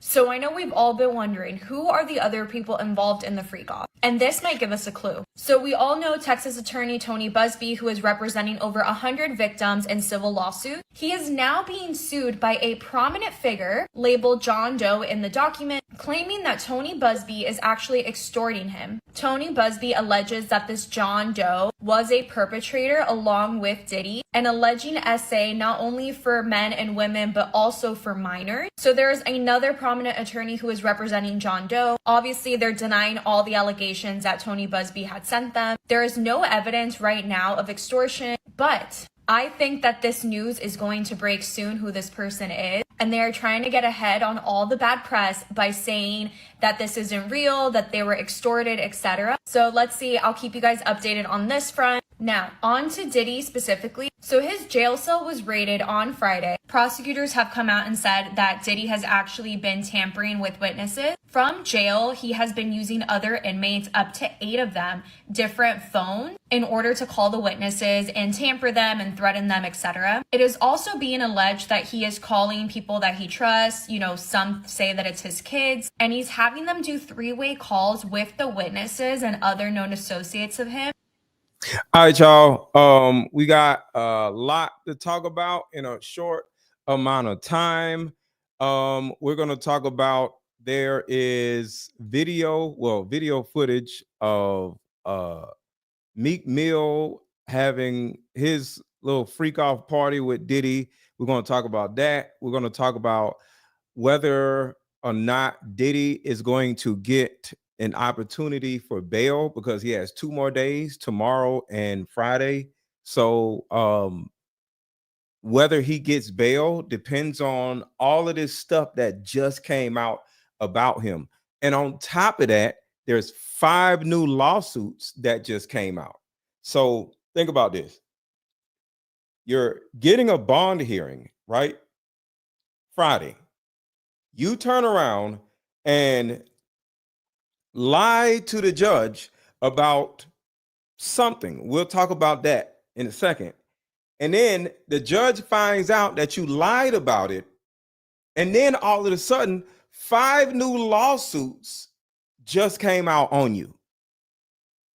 So I know we've all been wondering, who are the other people involved in the freak-off? And this might give us a clue. So we all know Texas attorney Tony Busby, who is representing over 100 victims in civil lawsuits. He is now being sued by a prominent figure labeled John Doe in the document, claiming that Tony Busby is actually extorting him. Tony Busby alleges that this John Doe was a perpetrator along with Diddy, and alleging SA not only for men and women, but also for minors. So there's another prominent attorney who is representing John Doe. Obviously, they're denying all the allegations that Tony Busby had sent them. There is no evidence right now of extortion, but I think that this news is going to break soon who this person is, and they are trying to get ahead on all the bad press by saying that this isn't real, that they were extorted, etc. So let's see, I'll keep you guys updated on this front. Now, on to Diddy specifically. So his jail cell was raided on Friday. Prosecutors have come out and said that Diddy has actually been tampering with witnesses. From jail, he has been using other inmates, up to 8 of them, different phones in order to call the witnesses and tamper them and threaten them, etc. It is also being alleged that he is calling people that he trusts. You know, some say that it's his kids, and he's having them do 3-way calls with the witnesses and other known associates of him. All right, y'all. We got a lot to talk about in a short amount of time. We're going to talk about, there is video footage of Meek Mill having his little freak off party with Diddy. We're going to talk about that. We're going to talk about whether or not Diddy is going to get an opportunity for bail, because he has 2 more days, tomorrow and Friday. So whether he gets bail depends on all of this stuff that just came out about him. And on top of that, there's 5 new lawsuits that just came out. So think about this. You're getting a bond hearing, right? Friday. You turn around and lie to the judge about something. We'll talk about that in a second. And then the judge finds out that you lied about it. And then all of a sudden, 5 new lawsuits just came out on you.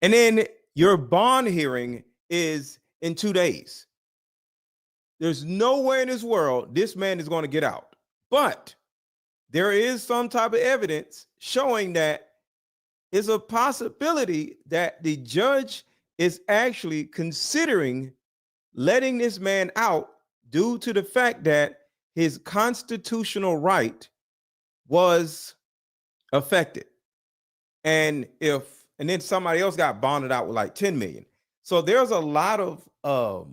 And then your bond hearing is in 2 days. There's nowhere in this world this man is going to get out. But there is some type of evidence showing that it's a possibility that the judge is actually considering letting this man out due to the fact that his constitutional right was affected. And then somebody else got bonded out with like 10 million. So there's a lot of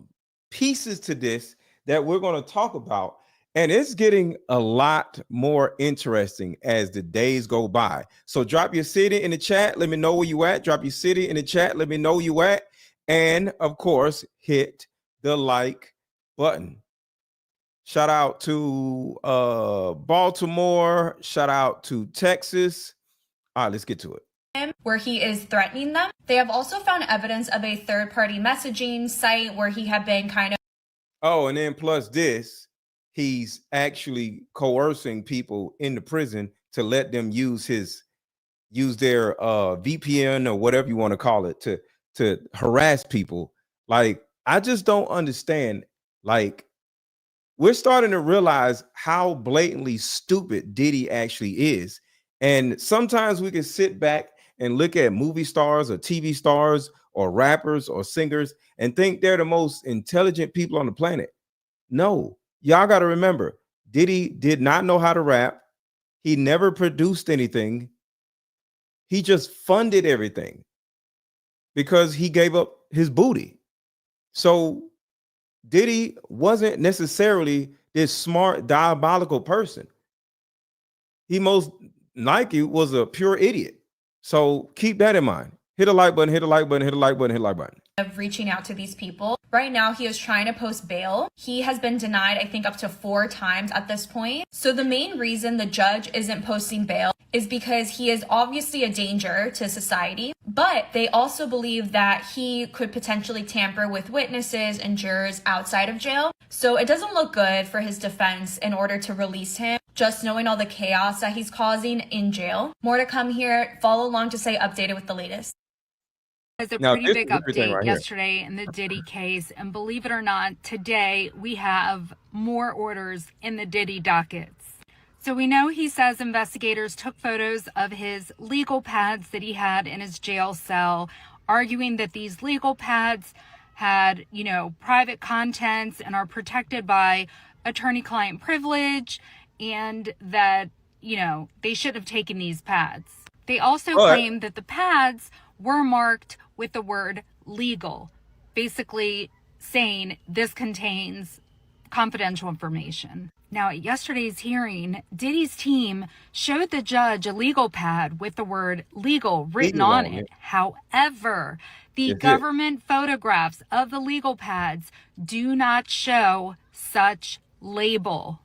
pieces to this that we're going to talk about. And it's getting a lot more interesting as the days go by. So drop your city in the chat. Let me know where you at. Drop your city in the chat. Let me know where you at. And of course, hit the like button. Shout out to Baltimore. Shout out to Texas. All right, let's get to it. Where he is threatening them. They have also found evidence of a third-party messaging site where he had been kind of... Oh, and then plus this, he's actually coercing people in the prison to let them use their VPN or whatever you want to call it to harass people. Like, I just don't understand. Like, we're starting to realize how blatantly stupid Diddy actually is. And sometimes we can sit back and look at movie stars or TV stars or rappers or singers and think they're the most intelligent people on the planet. No. Y'all got to remember, Diddy did not know how to rap. He never produced anything. He just funded everything because he gave up his booty. So Diddy wasn't necessarily this smart, diabolical person. He most likely was a pure idiot. So keep that in mind. Hit a like button, hit a like button, hit a like button, hit a like button. Of reaching out to these people. Right now, he is trying to post bail. He has been denied, I think, up to 4 times at this point. So the main reason the judge isn't posting bail is because he is obviously a danger to society, but they also believe that he could potentially tamper with witnesses and jurors outside of jail. So it doesn't look good for his defense in order to release him, just knowing all the chaos that he's causing in jail. More to come here. Follow along to stay updated with the latest. It's a Now, pretty this big is everything update right here. yesterday in the Diddy case. And believe it or not, today we have more orders in the Diddy dockets. So we know he says investigators took photos of his legal pads that he had in his jail cell, arguing that these legal pads had, private contents and are protected by attorney-client privilege, and that, they should have taken these pads. They also claim that the pads were marked with the word legal, basically saying this contains confidential information. Now, at yesterday's hearing, Diddy's team showed the judge a legal pad with the word legal written on it. However, the government photographs of the legal pads do not show such label.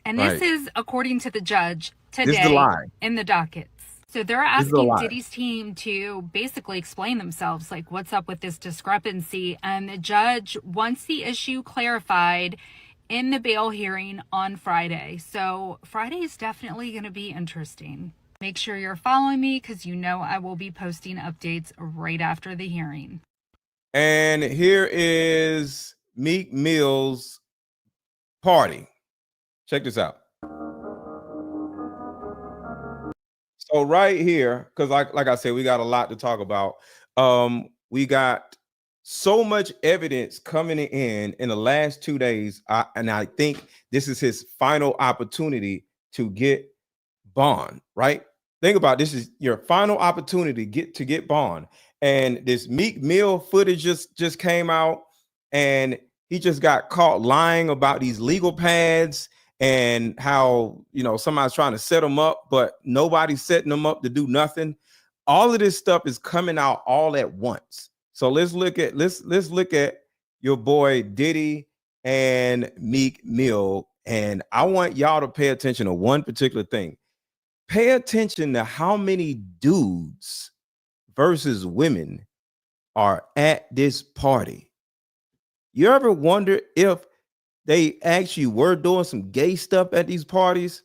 And this is according to the judge today in the dockets. So they're asking Diddy's team to basically explain themselves, like what's up with this discrepancy. And the judge wants the issue clarified in the bail hearing on Friday. So Friday is definitely going to be interesting. Make sure you're following me because I will be posting updates right after the hearing. And here is Meek Mill's party. Check this out. So right here, because like I said, we got a lot to talk about. We got so much evidence coming in the last 2 days, and I think this is his final opportunity to get bond. Right? Think about this is your final opportunity to get bond. And this Meek Mill footage just came out, and he just got caught lying about these legal pads and how somebody's trying to set him up, but nobody's setting him up to do nothing. All of this stuff is coming out all at once. So let's look at your boy Diddy and Meek Mill, and I want y'all to pay attention to one particular thing. Pay attention to how many dudes versus women are at this party. You ever wonder if they actually were doing some gay stuff at these parties?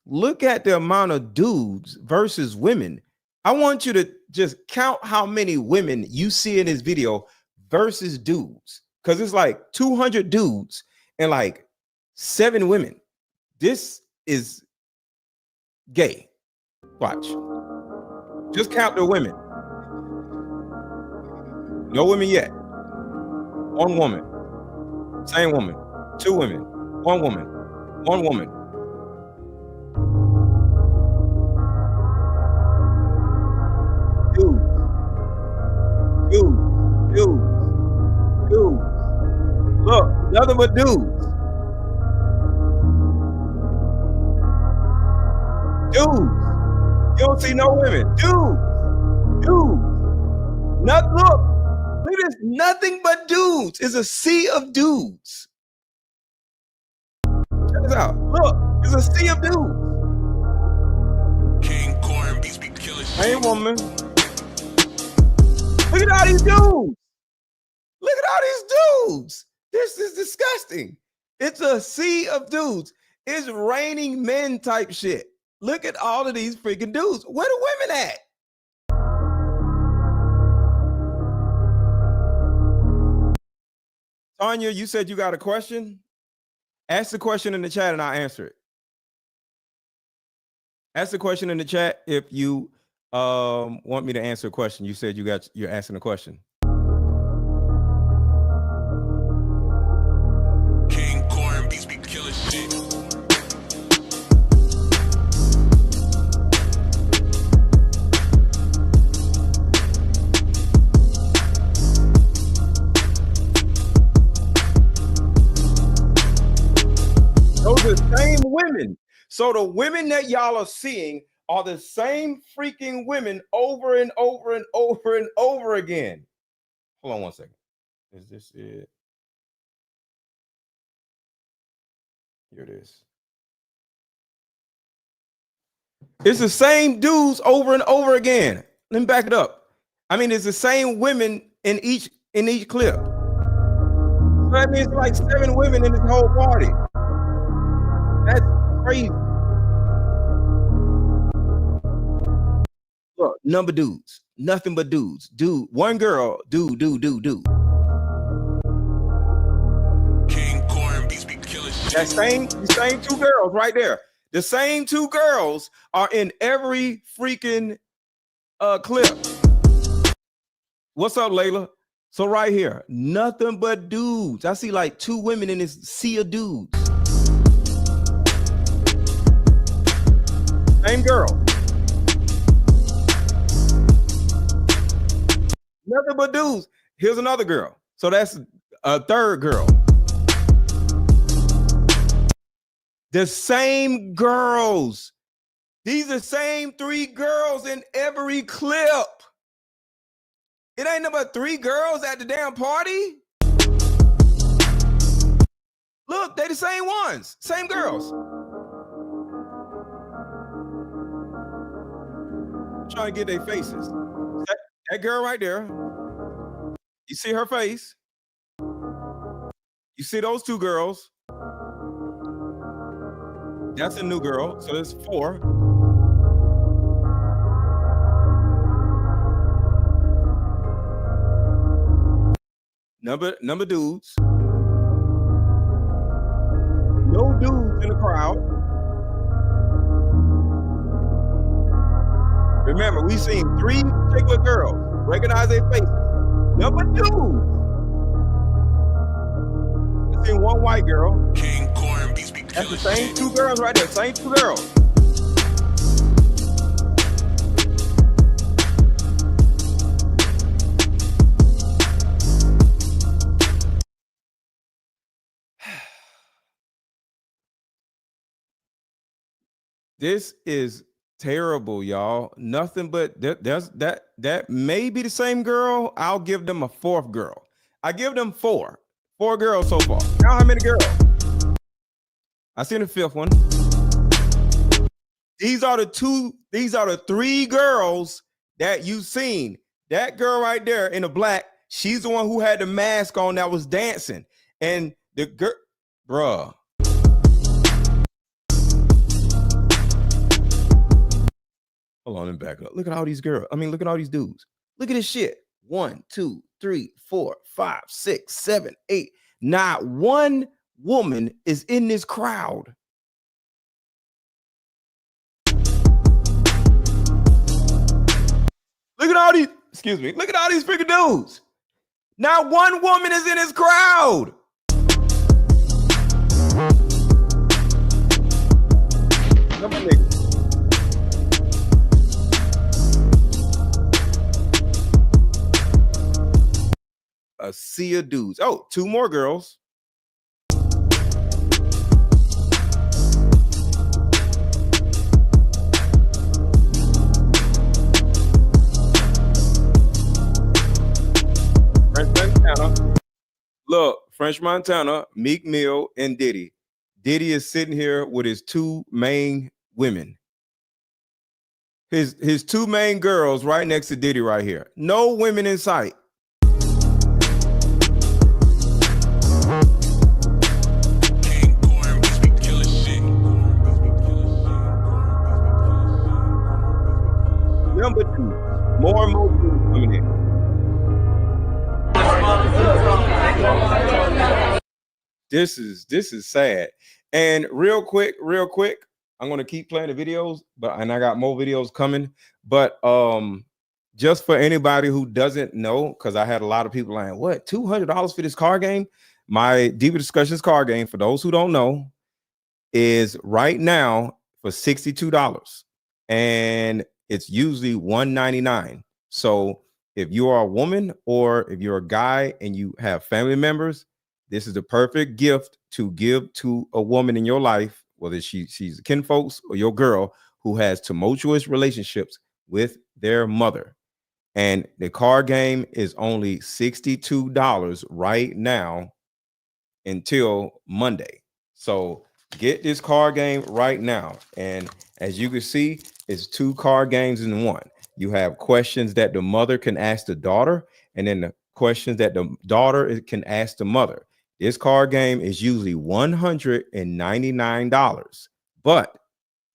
Look at the amount of dudes versus women. I want you to just count how many women you see in this video versus dudes, because it's like 200 dudes and like 7 women. This is gay. Watch. Just count the women. No women yet. 1 woman. Same woman. 2 women. 1 woman. 1 woman. Dudes. Look, nothing but dudes. Dudes. You don't see no women. Dudes. Look at this. Nothing but dudes. It's a sea of dudes. Check this out. Look, it's a sea of dudes. King Corn beats be killing shit. Hey, woman. Look at all these dudes. Look at all these dudes. This is disgusting. It's a sea of dudes. It's raining men type shit. Look at all of these freaking dudes. Where the women at? Tanya, you said you got a question? Ask the question in the chat and I'll answer it. Ask the question in the chat if you want me to answer a question. You said you're asking a question. King Corn beats be killing shit. Those are the same women. So the women that y'all are seeing are the same freaking women over and over and over and over again. Hold on 1 second. Is this it? Here it is. It's the same dudes over and over again. Let me back it up. I mean, it's the same women in each clip. So that means like 7 women in this whole party. That's crazy. Look, number dudes, nothing but dudes. Dude, one girl, dude. King Corn beats be killing shit. That the same 2 girls right there. The same 2 girls are in every freaking clip. What's up, Layla? So right here, nothing but dudes. I see like 2 women in this sea of dudes. Same girl. Nothing but dudes. Here's another girl. So that's a 3rd girl. The same girls. These are the same 3 girls in every clip. It ain't number 3 girls at the damn party. Look, they the same ones, same girls. I'm trying to get their faces. That girl right there. You see her face? You see those 2 girls? That's a new girl, so there's 4. Number dudes. No dudes in the crowd. Remember, we seen 3 particular girls. Recognize their faces. Number dudes. We seen 1 white girl. King Corn beats be That's killing the same shit. 2 girls right there. Same 2 girls. This is terrible, y'all. Nothing but that may be the same girl. I'll give them a 4th girl. I give them 4 girls so far. Now how many girls? I seen the 5th one. These are the 3 girls that you've seen. That girl right there in the black, she's the one who had the mask on that was dancing. And the girl, bruh. Hold on and back up. Look at all these girls. I mean, look at all these dudes. Look at this shit. 1, 2, 3, 4, 5, 6, 7, 8. Not 1 woman is in this crowd. Look at all these, excuse me. Look at all these freaking dudes. Not 1 woman is in this crowd. Come on, nigga. A sea of dudes. Oh, 2 more girls. French Montana. Look, French Montana, Meek Mill, and Diddy. Diddy is sitting here with his 2 main women. His 2 main girls right next to Diddy right here. No women in sight. Number 2, more and more dudes coming in. This is sad. And real quick, I'm gonna keep playing the videos, and I got more videos coming. But just for anybody who doesn't know, because I had a lot of people like, what, $200 for this card game? My Deeper Discussions card game, for those who don't know, is right now for $62. And it's usually $199. So if you are a woman or if you're a guy and you have family members, this is the perfect gift to give to a woman in your life, whether she's kinfolks or your girl who has tumultuous relationships with their mother. And the card game is only $62 right now until Monday. So get this card game right now. And as you can see, It's 2 card games in one. You have questions that the mother can ask the daughter, and then the questions that the daughter can ask the mother. This card game is usually $199, but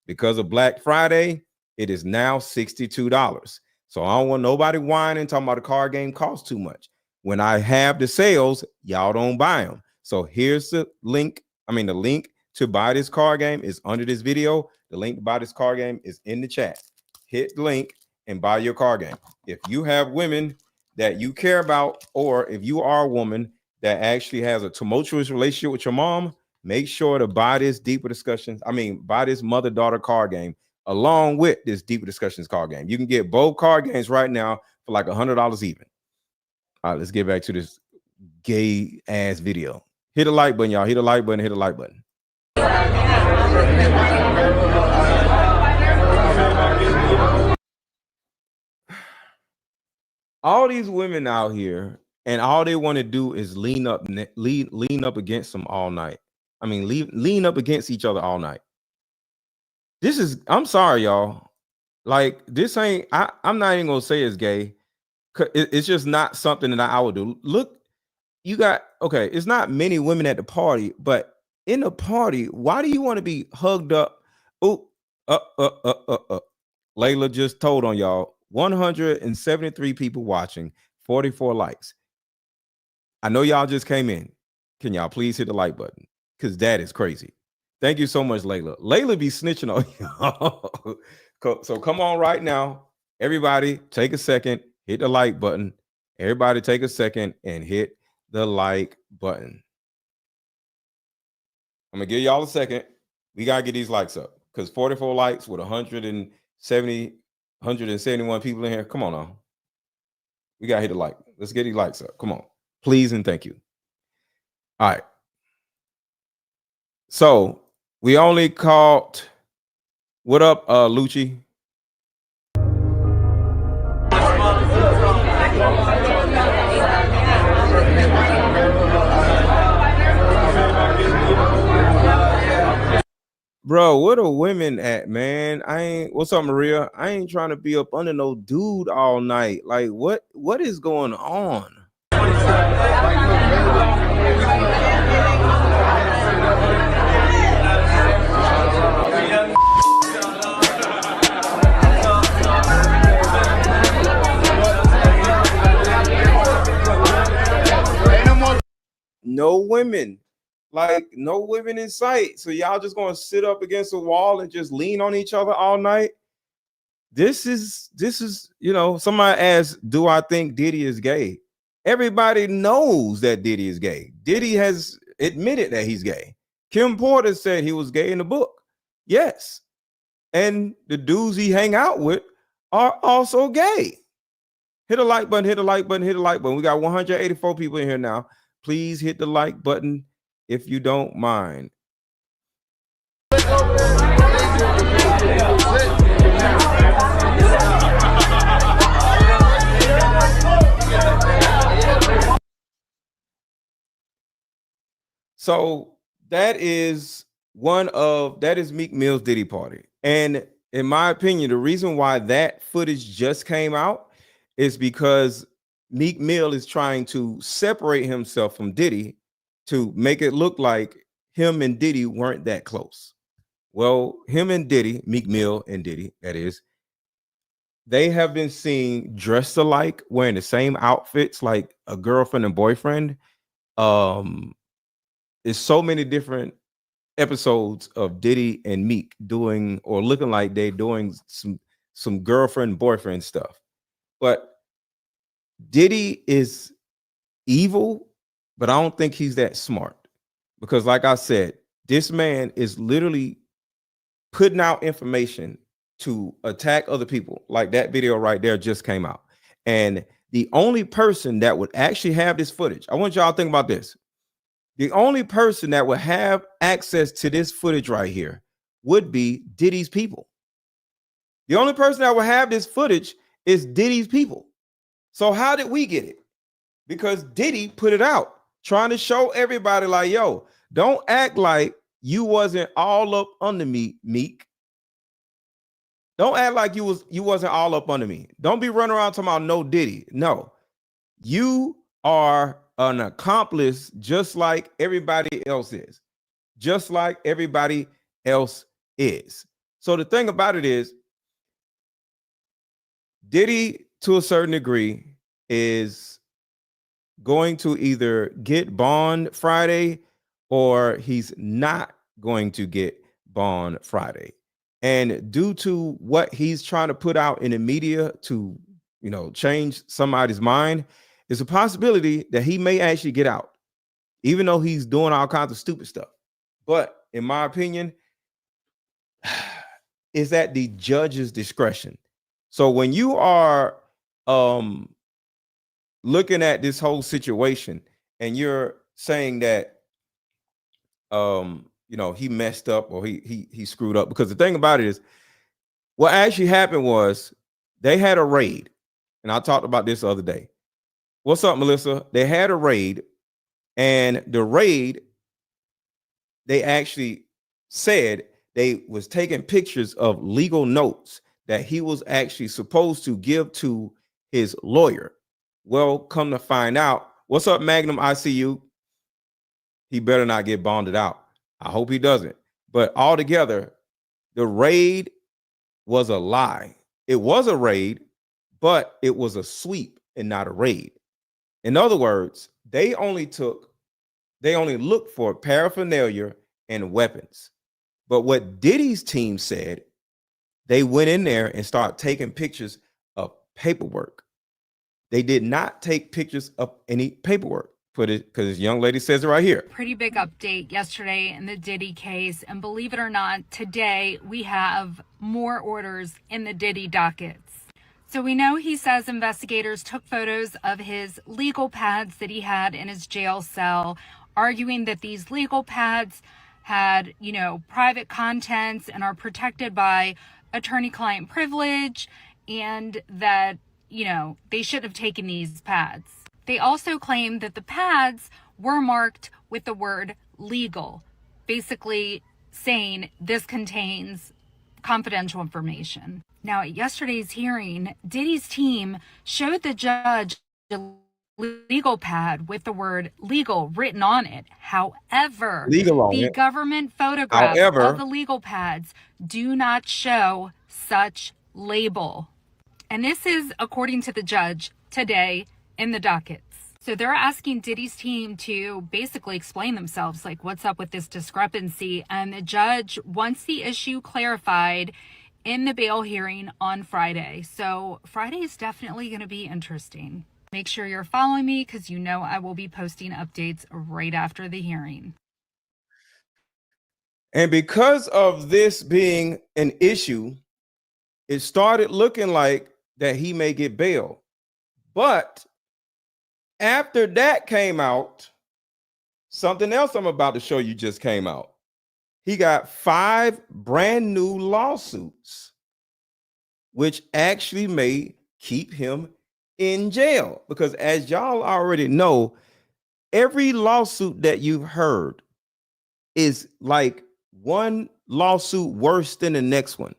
because of Black Friday, it is now $62. So I don't want nobody whining, talking about the card game costs too much. When I have the sales, y'all don't buy them. So here's the link. The link to buy this card game is under this video. The link to buy this card game is in the chat. Hit the link and buy your card game. If you have women that you care about, or if you are a woman that actually has a tumultuous relationship with your mom, make sure to buy this Deeper Discussions. Buy this mother-daughter card game along with this Deeper Discussions card game. You can get both card games right now for like $100 even. All right, let's get back to this gay ass video. Hit the like button, y'all. Hit the like button. Hit the like button. All these women out here, and all they want to do is lean up against them all night. Lean up against each other all night. This is, I'm sorry, y'all. Like, this ain't, I'm not even gonna say it's gay. It's just not something that I would do. Look, you got, okay, it's not many women at the party, but in the party, why do you want to be hugged up? Oh, Layla just told on y'all. 173 people watching, 44 likes. I know y'all just came in. Can y'all please hit the like button? Because that is crazy. Thank you so much, Layla. Layla be snitching on y'all. So come on right now. Everybody take a second, hit the like button. Everybody take a second and hit the like button. I'm going to give y'all a second. We got to get these likes up because 44 likes with 171 people in here. Come on now. We got to hit the like. Let's get these likes up. Come on. Please and thank you. All right. So we only caught, what up, Lucci? Bro, where the women at, man? What's up, Maria? I ain't trying to be up under no dude all night. Like, what is going on? No women. Like, no women in sight. So y'all just gonna sit up against a wall and just lean on each other all night. This is, you know, somebody asked, do I think Diddy is gay? Everybody knows that Diddy is gay. Diddy has admitted that he's gay. Kim Porter said he was gay in the book. Yes. And the dudes he hang out with are also gay. Hit a like button, hit a like button, hit a like button. We got 184 people in here now. Please hit the like button if you don't mind. So that is Meek Mill's Diddy party. And in my opinion, the reason why that footage just came out is because Meek Mill is trying to separate himself from Diddy to make it look like him and Diddy weren't that close. Well, him and Diddy, Meek Mill and Diddy, that is, they have been seen dressed alike, wearing the same outfits, like a girlfriend and boyfriend. There's so many different episodes of Diddy and Meek doing or looking like they doing some girlfriend boyfriend stuff. But Diddy is evil, but I don't think he's that smart, because like I said, this man is literally putting out information to attack other people. Like that video right there just came out. And the only person that would actually have this footage, I want y'all to think about this. The only person that would have access to this footage right here would be Diddy's people. The only person that would have this footage is Diddy's people. So how did we get it? Because Diddy put it out, trying to show everybody like, yo, don't act like you wasn't all up under me, Meek. Don't act like you wasn't all up under me. Don't be running around talking about no Diddy. No, you are an accomplice just like everybody else is. Just like everybody else is. So the thing about it is, Diddy, to a certain degree, is going to either get bond Friday or he's not going to get bond Friday. And due to what he's trying to put out in the media to, change somebody's mind, it's a possibility that he may actually get out, even though he's doing all kinds of stupid stuff. But in my opinion, is at the judge's discretion. So when you are looking at this whole situation and you're saying that he messed up or he screwed up, because the thing about it is, what actually happened was they had a raid, and I talked about this the other day. What's up, Melissa? They had a raid, and the raid, they actually said they was taking pictures of legal notes that he was actually supposed to give to his lawyer. Well, come to find out, what's up, Magnum? I see you. He better not get bonded out. I hope he doesn't. But altogether, the raid was a lie. It was a raid, but it was a sweep and not a raid. In other words, they only looked for paraphernalia and weapons. But what Diddy's team said, they went in there and started taking pictures of paperwork. They did not take pictures of any paperwork. Put it, because this young lady says it right here. Pretty big update yesterday in the Diddy case. And believe it or not, today we have more orders in the Diddy dockets. So we know he says investigators took photos of his legal pads that he had in his jail cell, arguing that these legal pads had, private contents and are protected by attorney-client privilege, and that, they should have taken these pads. They also claim that the pads were marked with the word legal, basically saying this contains confidential information. Now, at yesterday's hearing, Diddy's team showed the judge a legal pad with the word legal written on it. However, the government photographs of the legal pads do not show such label. And this is according to the judge today in the dockets. So they're asking Diddy's team to basically explain themselves, like what's up with this discrepancy. And the judge wants the issue clarified in the bail hearing on Friday. So Friday is definitely going to be interesting. Make sure you're following me, because I will be posting updates right after the hearing. And because of this being an issue, it started looking like that he may get bail. But after that came out, something else I'm about to show you just came out. He got 5 brand new lawsuits, which actually may keep him in jail. Because as y'all already know, every lawsuit that you've heard is like one lawsuit worse than the next one.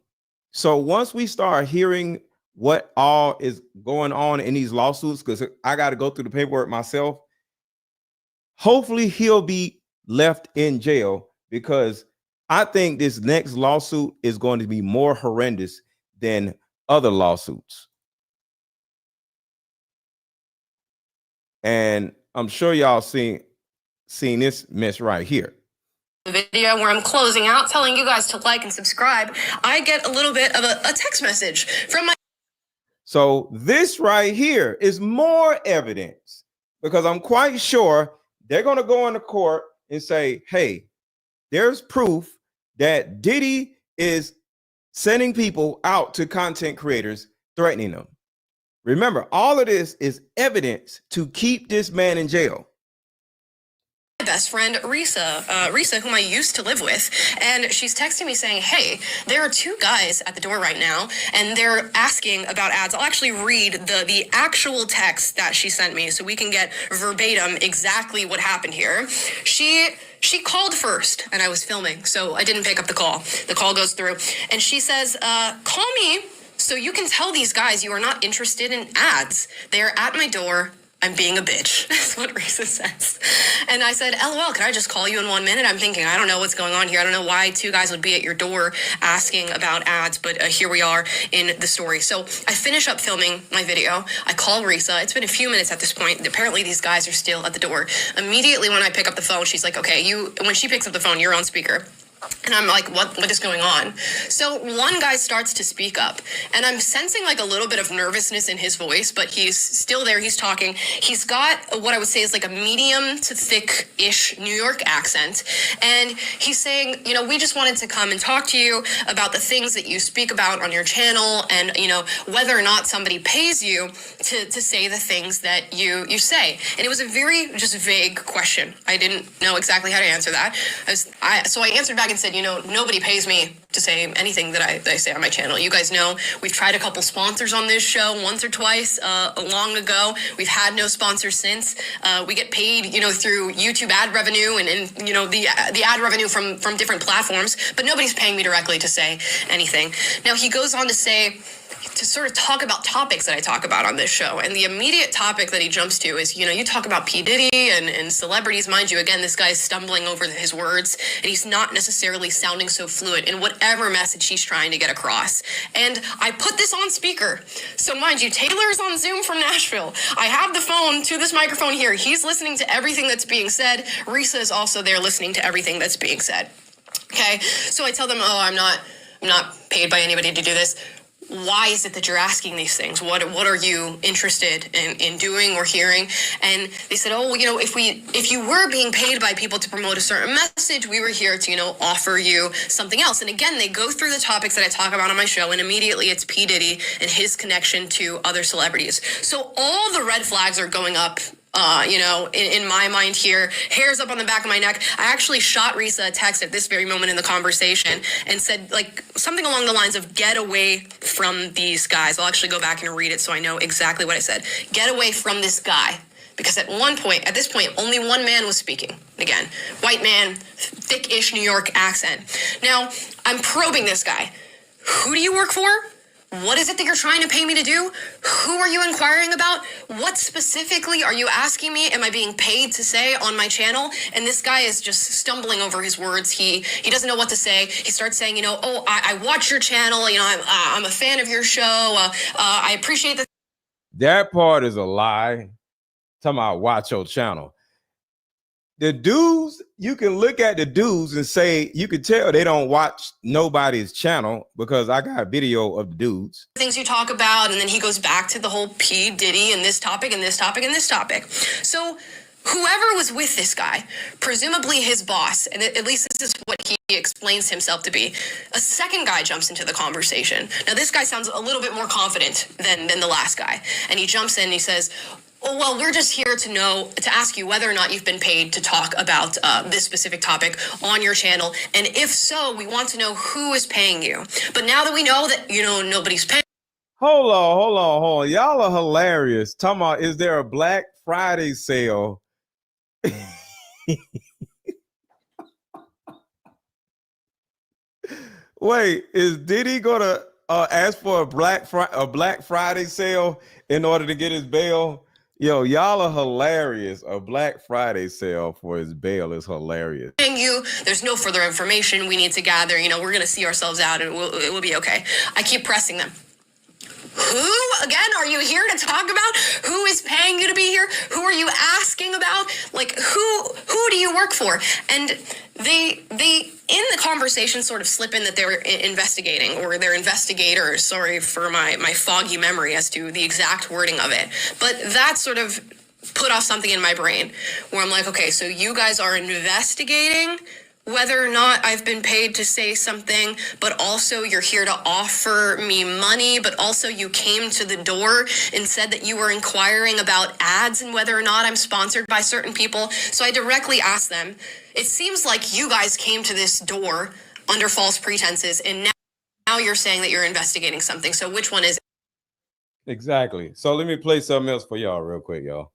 So once we start hearing what all is going on in these lawsuits, because I got to go through the paperwork myself, hopefully he'll be left in jail, because I think this next lawsuit is going to be more horrendous than other lawsuits. And I'm sure y'all seen this mess right here. Video where I'm closing out, telling you guys to like and subscribe. I get a little bit of a text message from my... So this right here is more evidence, because I'm quite sure they're going to go into court and say, hey, there's proof that Diddy is sending people out to content creators, threatening them. Remember, all of this is evidence to keep this man in jail. My best friend, Risa, whom I used to live with, and she's texting me saying, hey, there are 2 guys at the door right now, and they're asking about ads. I'll actually read the actual text that she sent me so we can get verbatim exactly what happened here. She She called first, and I was filming, so I didn't pick up the call. The call goes through, and she says, call me so you can tell these guys you are not interested in ads. They are at my door. I'm being a bitch. That's what Risa says. And I said, LOL, can I just call you in 1 minute? I'm thinking, I don't know what's going on here. I don't know why two guys would be at your door asking about ads, but here we are in the story. So I finish up filming my video. I call Risa. It's been a few minutes at this point. Apparently these guys are still at the door. Immediately when I pick up the phone, she's like, okay, when she picks up the phone, you're on speaker. And I'm like, what is going on? So one guy starts to speak up, and I'm sensing like a little bit of nervousness in his voice, but he's still there. He's talking. He's got what I would say is like a medium to thick-ish New York accent. And he's saying, we just wanted to come and talk to you about the things that you speak about on your channel, and, whether or not somebody pays you to say the things that you say. And it was a very just vague question. I didn't know exactly how to answer that. So I answered back and said, nobody pays me to say anything that I say on my channel. You guys know we've tried a couple sponsors on this show once or twice long ago. We've had no sponsors since. We get paid, through YouTube ad revenue and the ad revenue from different platforms, but nobody's paying me directly to say anything. Now he goes on to say, to sort of talk about topics that I talk about on this show. And the immediate topic that he jumps to is, you talk about P. Diddy and celebrities. Mind you, again, this guy's stumbling over his words, and he's not necessarily sounding so fluent in whatever message he's trying to get across. And I put this on speaker. So mind you, Taylor's on Zoom from Nashville. I have the phone to this microphone here. He's listening to everything that's being said. Risa is also there listening to everything that's being said. Okay, so I tell them, I'm not paid by anybody to do this. Why is it that you're asking these things? What are you interested in doing or hearing? And they said, if you were being paid by people to promote a certain message, we were here to, offer you something else. And again, they go through the topics that I talk about on my show, and immediately it's P. Diddy and his connection to other celebrities. So all the red flags are going up. In my mind here, hairs up on the back of my neck. I actually shot Risa a text at this very moment in the conversation and said something along the lines of, get away from these guys. I'll actually go back and read it so I know exactly what I said. Get away from this guy. Because at this point, only one man was speaking. Again, white man, thick-ish New York accent. Now, I'm probing this guy. Who do you work for? What is it that you're trying to pay me to do? Who are you inquiring about? What specifically are you asking me? Am I being paid to say on my channel? And this guy is just stumbling over his words. He doesn't know what to say. He starts saying, I watch your channel. I'm a fan of your show. I appreciate the. That part is a lie. Talking about watch your channel. The dudes, you can look at the dudes and say, you can tell they don't watch nobody's channel, because I got a video of the dudes. Things you talk about, and then he goes back to the whole P. Diddy and this topic and this topic and this topic. So whoever was with this guy, presumably his boss, and at least this is what he explains himself to be, a second guy jumps into the conversation. Now this guy sounds a little bit more confident than the last guy. And he jumps in and he says, well, we're just here to ask you whether or not you've been paid to talk about this specific topic on your channel. And if so, we want to know who is paying you. But now that we know that, nobody's paying. Hold on. Y'all are hilarious. Talking about, is there a Black Friday sale? Wait, is Diddy gonna ask for a Black Friday sale in order to get his bail? Yo, y'all are hilarious. A Black Friday sale for his bail is hilarious. There's no further information we need to gather. We're going to see ourselves out and it will be okay. I keep pressing them. Who, again, are you here to talk about? Who is paying you to be here? Who are you asking about? Who do you work for? And they in the conversation sort of slip in that they're investigating, or they're investigators. Sorry for my foggy memory as to the exact wording of it. But that sort of put off something in my brain where I'm like, okay, so you guys are investigating whether or not I've been paid to say something, but also you're here to offer me money, but also you came to the door and said that you were inquiring about ads and whether or not I'm sponsored by certain people. So I directly asked them, it seems like you guys came to this door under false pretenses, and now you're saying that you're investigating something. So which one is it? Exactly. So let me play something else for y'all real quick, y'all.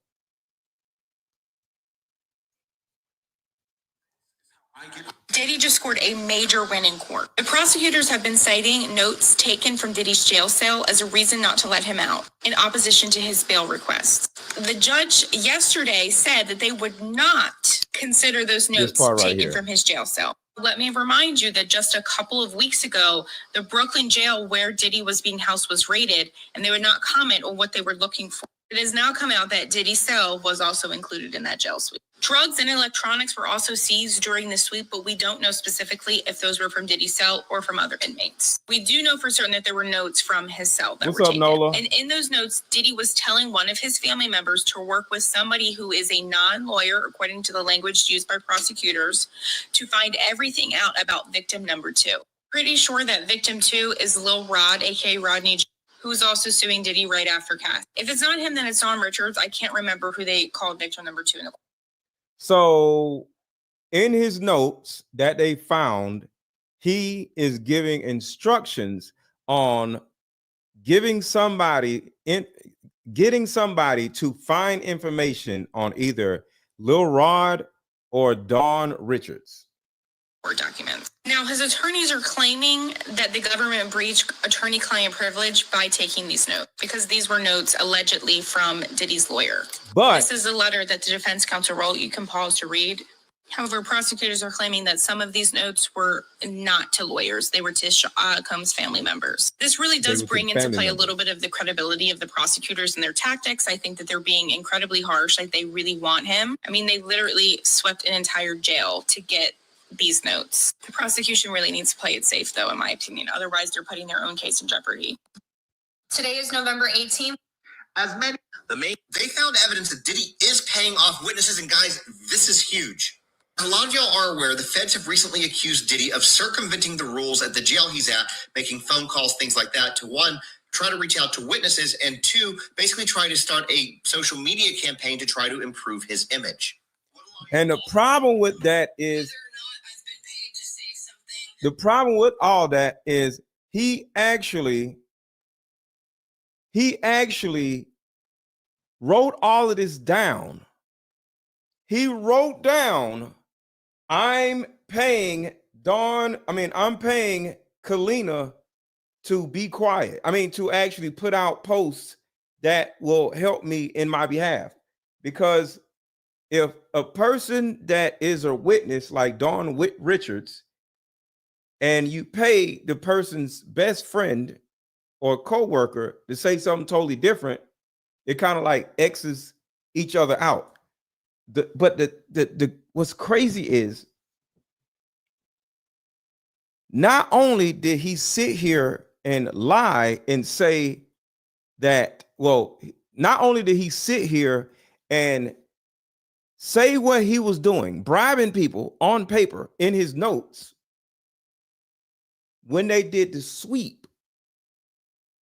Diddy just scored a major win in court. The prosecutors have been citing notes taken from Diddy's jail cell as a reason not to let him out in opposition to his bail requests. The judge yesterday said that they would not consider those notes taken from his jail cell. Let me remind you that just a couple of weeks ago, the Brooklyn jail where Diddy was being housed was raided, and they would not comment on what they were looking for. It has now come out that Diddy's cell was also included in that jail sweep. Drugs and electronics were also seized during the sweep, but we don't know specifically if those were from Diddy's cell or from other inmates. We do know for certain that there were notes from his cell that were taken. Nola? And in those notes, Diddy was telling one of his family members to work with somebody who is a non-lawyer, according to the language used by prosecutors, to find everything out about victim number 2. Pretty sure that victim 2 is Lil Rod, aka Rodney, who's also suing Diddy right after Cass. If it's not him, then it's Don Richards. I can't remember who they called victim number 2 in the court. So in his notes that they found, he is giving instructions on getting somebody to find information on either Lil Rod or Don Richards. Documents. Now, his attorneys are claiming that the government breached attorney-client privilege by taking these notes because these were notes allegedly from Diddy's lawyer. But this is a letter that the defense counsel wrote. You can pause to read. However, prosecutors are claiming that some of these notes were not to lawyers. They were to Combs family members. This really does bring into play a little bit of the credibility of the prosecutors and their tactics. I think that they're being incredibly harsh. Like, they really want him. I mean, they literally swept an entire jail to get these notes. The prosecution really needs to play it safe, though, in my opinion. Otherwise, they're putting their own case in jeopardy. Today is November 18th. They found evidence that Diddy is paying off witnesses, and guys, this is huge. A lot of y'all are aware the feds have recently accused Diddy of circumventing the rules at the jail he's at, making phone calls, things like that, to one, try to reach out to witnesses, and two, basically try to start a social media campaign to try to improve his image. And the problem with that is, the problem with all that is he actually wrote all of this down. He wrote down, I'm paying Kalina to be quiet. To actually put out posts that will help me in my behalf. Because if a person that is a witness like Don Richards, and you pay the person's best friend or co-worker to say something totally different, it kind of like X's each other out. But what's crazy is, not only did he sit here and lie and say that, not only did he sit here and say what he was doing, bribing people on paper in his notes, when they did the sweep,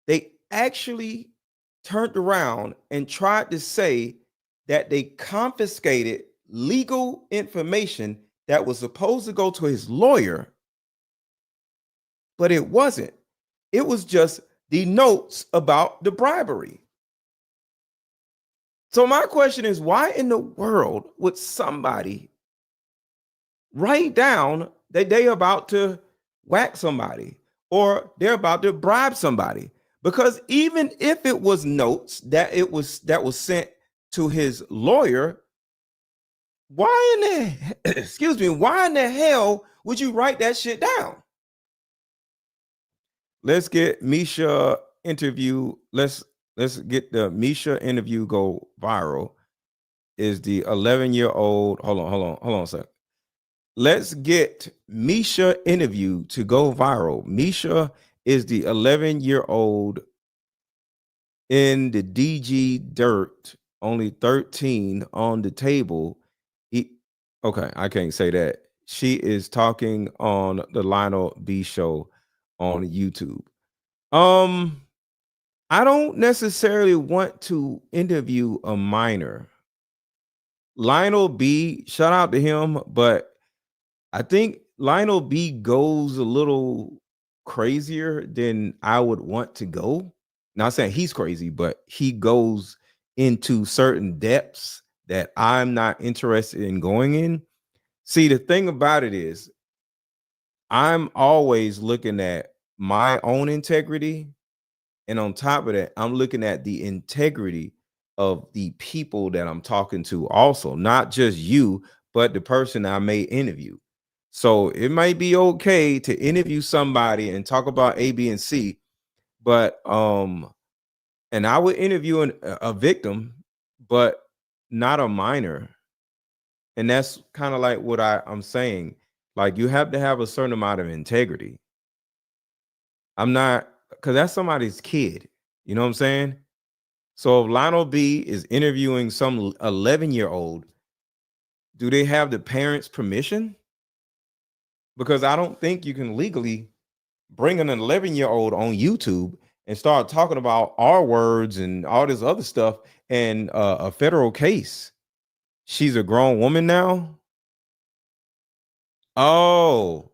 they actually turned around and tried to say that they confiscated legal information that was supposed to go to his lawyer, but it wasn't. It was just the notes about the bribery. So my question is, why in the world would somebody write down that they're about to whack somebody or they're about to bribe somebody? Because even if it was notes that was sent to his lawyer, why in the hell would you write that shit down? Let's get Misha interview. Let's get the Misha interview go viral. Is the 11-year-old, hold on a sec. Let's get Misha interview to go viral. Misha is the 11-year-old in the DG dirt, only 13 on the table. Okay, I can't say that. She is talking on the Lionel B show on YouTube. I don't necessarily want to interview a minor. Lionel B, shout out to him, but I think Lionel B goes a little crazier than I would want to go. Not saying he's crazy, but he goes into certain depths that I'm not interested in going in. See, the thing about it is, I'm always looking at my own integrity. And on top of that, I'm looking at the integrity of the people that I'm talking to also, not just you, but the person I may interview. So it might be okay to interview somebody and talk about A, B, and C, but and I would interview a victim, but not a minor. And that's kind of like what I'm saying. Like, you have to have a certain amount of integrity. I'm not, because that's somebody's kid. You know what I'm saying? So if Lionel B is interviewing some 11-year-old, do they have the parents' permission? Because I don't think you can legally bring an 11-year-old on YouTube and start talking about R words and all this other stuff in a federal case. She's a grown woman now. Oh,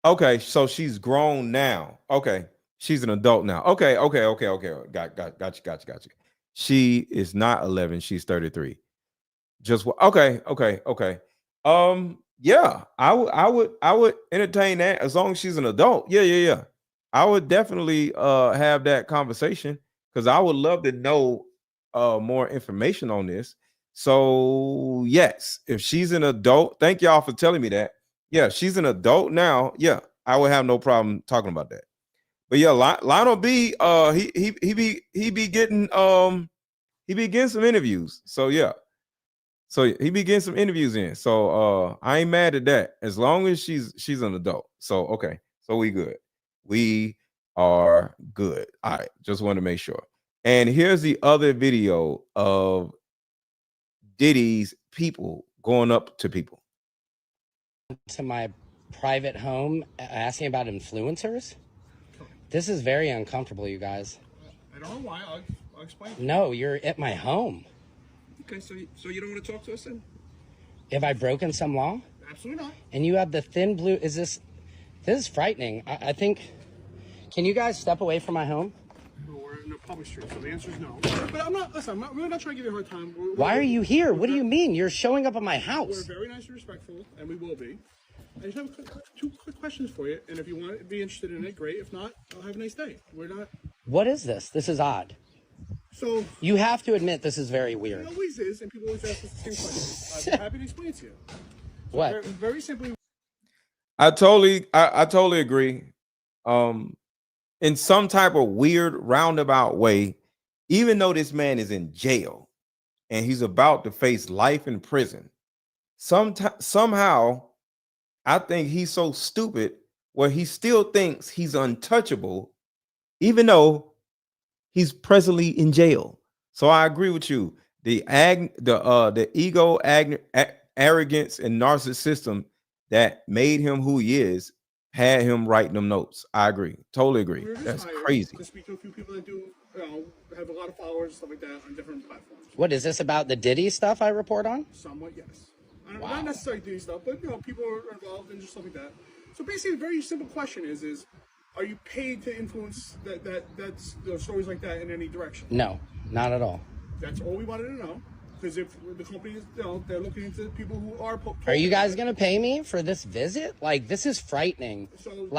okay. So she's grown now. Okay. She's an adult now. Okay. Got you. She is not 11. She's 33. Just okay. Yeah, I would entertain that as long as she's an adult. Yeah. I would definitely have that conversation because I would love to know more information on this. So yes, if she's an adult, thank y'all for telling me that. Yeah, she's an adult now. Yeah, I would have no problem talking about that. But yeah, Lionel B, he be getting some interviews. So yeah. So he be getting some interviews in. So I ain't mad at that as long as she's an adult. So okay. So we good. We are good. All right. Just want to make sure. And here's the other video of Diddy's people going up to people. To my private home asking about influencers. This is very uncomfortable, you guys. I don't know why. I'll explain. No, you're at my home. Okay, so you don't want to talk to us then? Have I broken some law? Absolutely not. And you have the thin blue. This is frightening. I think. Can you guys step away from my home? No, we're in a public street, so the answer is no. But I'm really not trying to give you a hard time. Why are you here? What do you mean? You're showing up at my We're house. very nice and respectful, and we will be. I just have two quick questions for you, and if you want to be interested in it, great. If not, I'll have a nice day. We're not. What is this? This is odd. So You have to admit this is very weird. it always is, and people always ask us the same question. I'm happy to explain it to you. So What? Very simply. I totally agree. In some type of weird roundabout way, even though this man is in jail and he's about to face life in prison, somehow I think he's so stupid where he still thinks he's untouchable, even though he's presently in jail. So I agree with you. The ego, arrogance, and narcissism that made him who he is had him writing them notes. I agree. Totally agree. We're just That's hired crazy. to speak to a few people that do, have a lot of followers and stuff like that on different platforms. What is this about the Diddy stuff I report on? Somewhat, yes. Wow. Not necessarily doing stuff, but people are involved and just stuff like that. So basically, a very simple question is are you paid to influence that's stories like that in any direction? No, not at all. That's all we wanted to know. Because if the company is, they're looking into people who are. Are you guys gonna pay me for this visit? Like, this is frightening. So.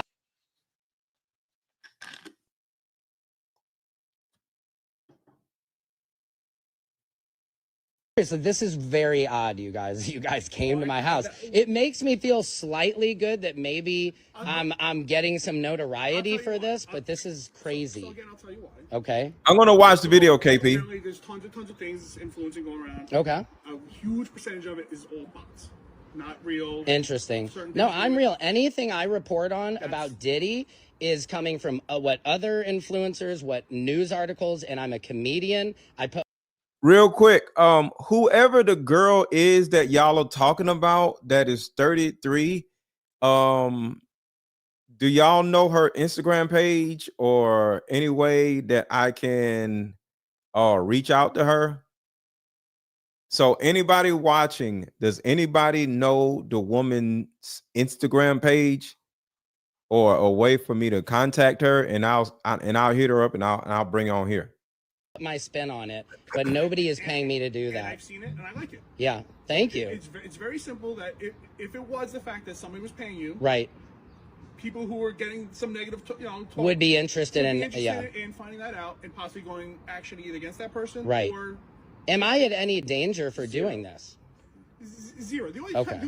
So this is very odd, you guys. You guys came to my house. It makes me feel slightly good that maybe I'm getting some notoriety for this, but this is crazy. So again, I'll tell you why. Okay. I'm gonna watch the video, KP. Apparently, there's tons of things influencing going around. Okay. A huge percentage of it is all bots, not real. Interesting. No, I'm real. Anything I report on about Diddy is coming from what other influencers, what news articles, and I'm a comedian. I put. Real quick, whoever the girl is that y'all are talking about that is 33, do y'all know her Instagram page or any way that I can reach out to her? So anybody watching, does anybody know the woman's Instagram page or a way for me to contact her, and I'll hit her up and I'll bring her on here. my spin on it, but nobody is paying me to do And that. I've seen it, and I like it. Yeah, thank you. It's very simple that if it was the fact that somebody was paying you, Right. people who were getting some negative, talk, Would be interested in finding that out and possibly going action either against that person, Right. or Am I at any danger for doing this? zero. The only Okay.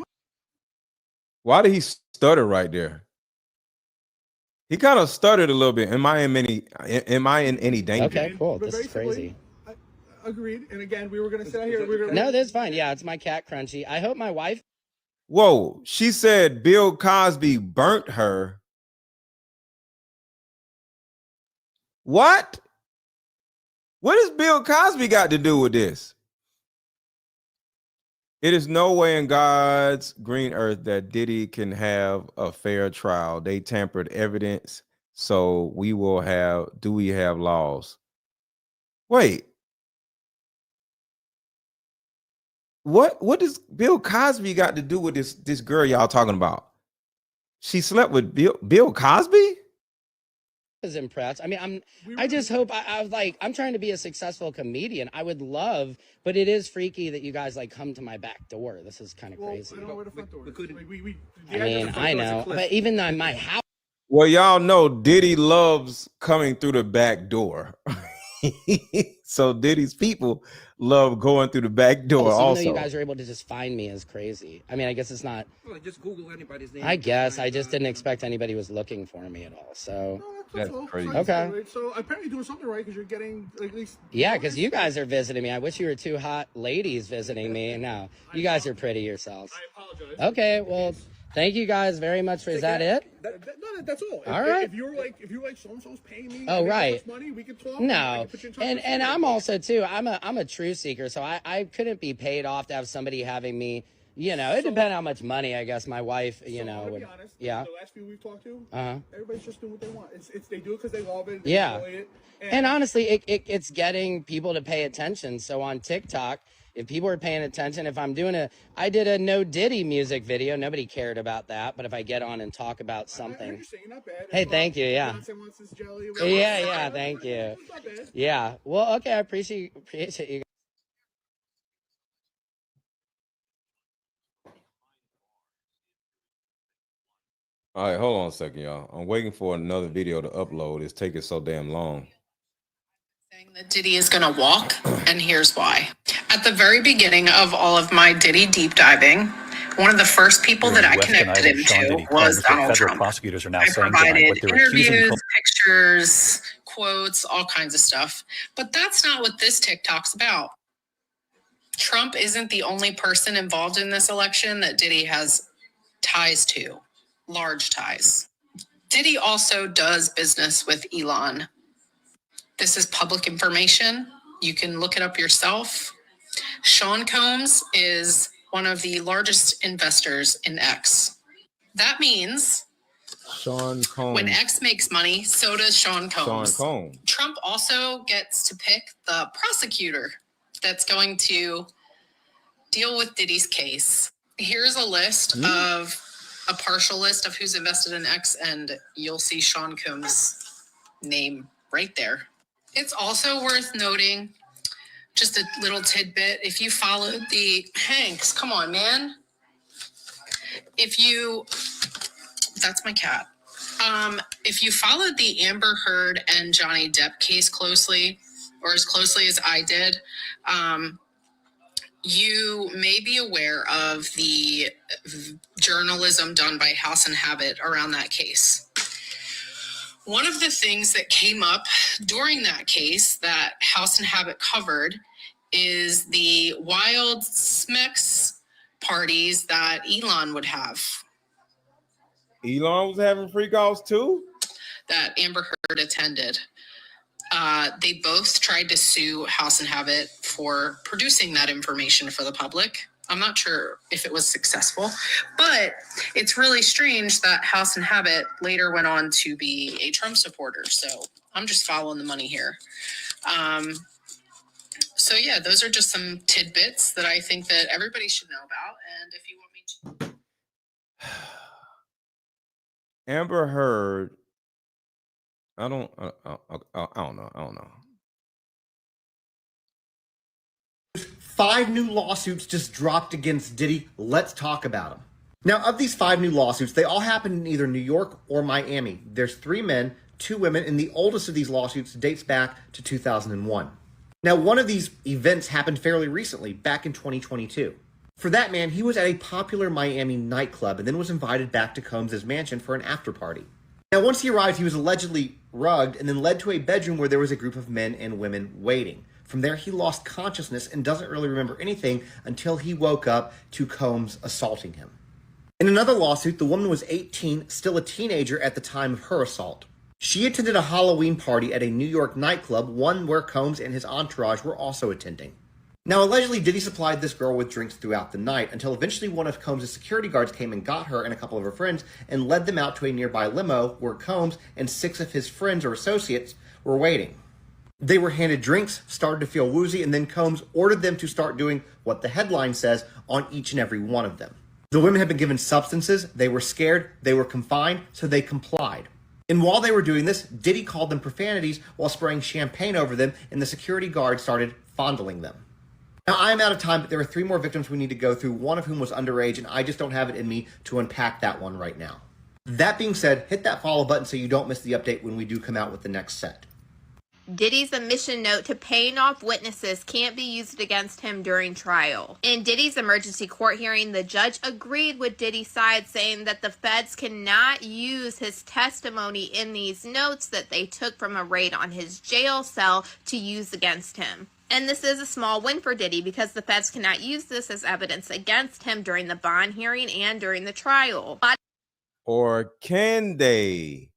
Why did he stutter right there? He kind of stuttered a little bit. Am I in any danger? Okay, cool. But This very is crazy. simply, agreed. And again, we were going to sit out here. No, that's fine. Yeah, it's my cat Crunchy. I hope my wife. Whoa, she said Bill Cosby burnt her. What? What has Bill Cosby got to do with this? It is no way in God's green earth that Diddy can have a fair trial. They tampered evidence, so we have laws? Wait. What does Bill Cosby got to do with this girl y'all talking about? She slept with Bill Cosby? Is impressed. I mean, I just hope I'm trying to be a successful comedian. I would love, but it is freaky that you guys like come to my back door. This is kind of crazy. I don't know where the front door is. I mean, I know, but even on my house. Well, y'all know Diddy loves coming through the back door. So Diddy's people love going through the back door Even also. though you guys are able to just find me is crazy. I mean, I guess it's not. Well, just Google anybody's name. I guess I just didn't expect anybody was looking for me at all. So That's all. crazy. Okay. So apparently doing something right because you're getting at least. yeah, because you guys are visiting me. I wish you were two hot ladies visiting me. No, you guys are pretty yourselves. I apologize. Okay, well, thank you guys very much for. Is that it? No, that's all. All right. If you're like so and so's paying me, Oh, right. money, we can talk. No, and I'm also too. I'm a truth seeker, so I couldn't be paid off to have somebody having me. You know, it depends how much money I guess my wife. You know, to would. be honest, Yeah. The last few we've talked to, Everybody's just doing what they want. It's they do it because they love it. Yeah. Enjoy it, And honestly, it's getting people to pay attention. So on TikTok, if people are paying attention, if I'm doing I did a no Diddy music video. Nobody cared about that. But if I get on and talk about something. Not bad. Hey, thank you. Yeah. Wants this jelly, Yeah. Thank you. Not bad. Yeah. Well, okay. I appreciate you. All right, hold on a second, y'all. I'm waiting for another video to upload. It's taking so damn long. Saying that Diddy is going to walk, and here's why. At the very beginning of all of my Diddy deep diving, one of the first people that I connected him to was Donald Trump. Prosecutors are now I saying provided tonight, interviews, pictures, quotes, all kinds of stuff. But that's not what this TikTok's about. Trump isn't the only person involved in this election that Diddy has ties to, large ties. Diddy also does business with Elon. This is public information. You can look it up yourself. Sean Combs is one of the largest investors in X. That means Sean Combs. when X makes money, so does Sean Combs. Sean Combs. Trump also gets to pick the prosecutor that's going to deal with Diddy's case. Here's a list of a partial list of who's invested in X, and you'll see Sean Combs' name right there. It's also worth noting, just a little tidbit, if you followed the Hanks, come on, man. That's my cat. If you followed the Amber Heard and Johnny Depp case closely, or as closely as I did, you may be aware of the journalism done by House and Habit around that case. One of the things that came up during that case that House and Habit covered is the wild Smex parties that Elon would have. Elon was having freak offs too? That Amber Heard attended. They both tried to sue House and Habit for producing that information for the public. I'm not sure if it was successful, but it's really strange that House and Habit later went on to be a Trump supporter. So I'm just following the money here. So yeah, those are just some tidbits that I think that everybody should know about. And if you want me to. Amber Heard. I don't know. 5 new lawsuits just dropped against Diddy. Let's talk about them. Now, of these 5 new lawsuits, they all happened in either New York or Miami. There's 3 men, 2 women, and the oldest of these lawsuits dates back to 2001. Now, one of these events happened fairly recently, back in 2022. For that man, he was at a popular Miami nightclub and then was invited back to Combs' mansion for an after party. Now, once he arrived, he was allegedly rugged and then led to a bedroom where there was a group of men and women waiting. From there, he lost consciousness and doesn't really remember anything until he woke up to Combs assaulting him. In another lawsuit, the woman was 18, still a teenager at the time of her assault. She attended a Halloween party at a New York nightclub, one where Combs and his entourage were also attending. Now, allegedly, Diddy supplied this girl with drinks throughout the night until eventually one of Combs' security guards came and got her and a couple of her friends and led them out to a nearby limo where Combs and 6 of his friends or associates were waiting. They were handed drinks, started to feel woozy, and then Combs ordered them to start doing what the headline says on each and every one of them. The women had been given substances, they were scared, they were confined, so they complied. And while they were doing this, Diddy called them profanities while spraying champagne over them, and the security guard started fondling them. Now, I am out of time, but there are 3 more victims we need to go through, one of whom was underage, and I just don't have it in me to unpack that one right now. That being said, hit that follow button so you don't miss the update when we do come out with the next set. Diddy's admission note to paying off witnesses can't be used against him during trial. In Diddy's emergency court hearing, the judge agreed with Diddy's side, saying that the feds cannot use his testimony in these notes that they took from a raid on his jail cell to use against him. And this is a small win for Diddy because the feds cannot use this as evidence against him during the bond hearing and during the trial. Or can they?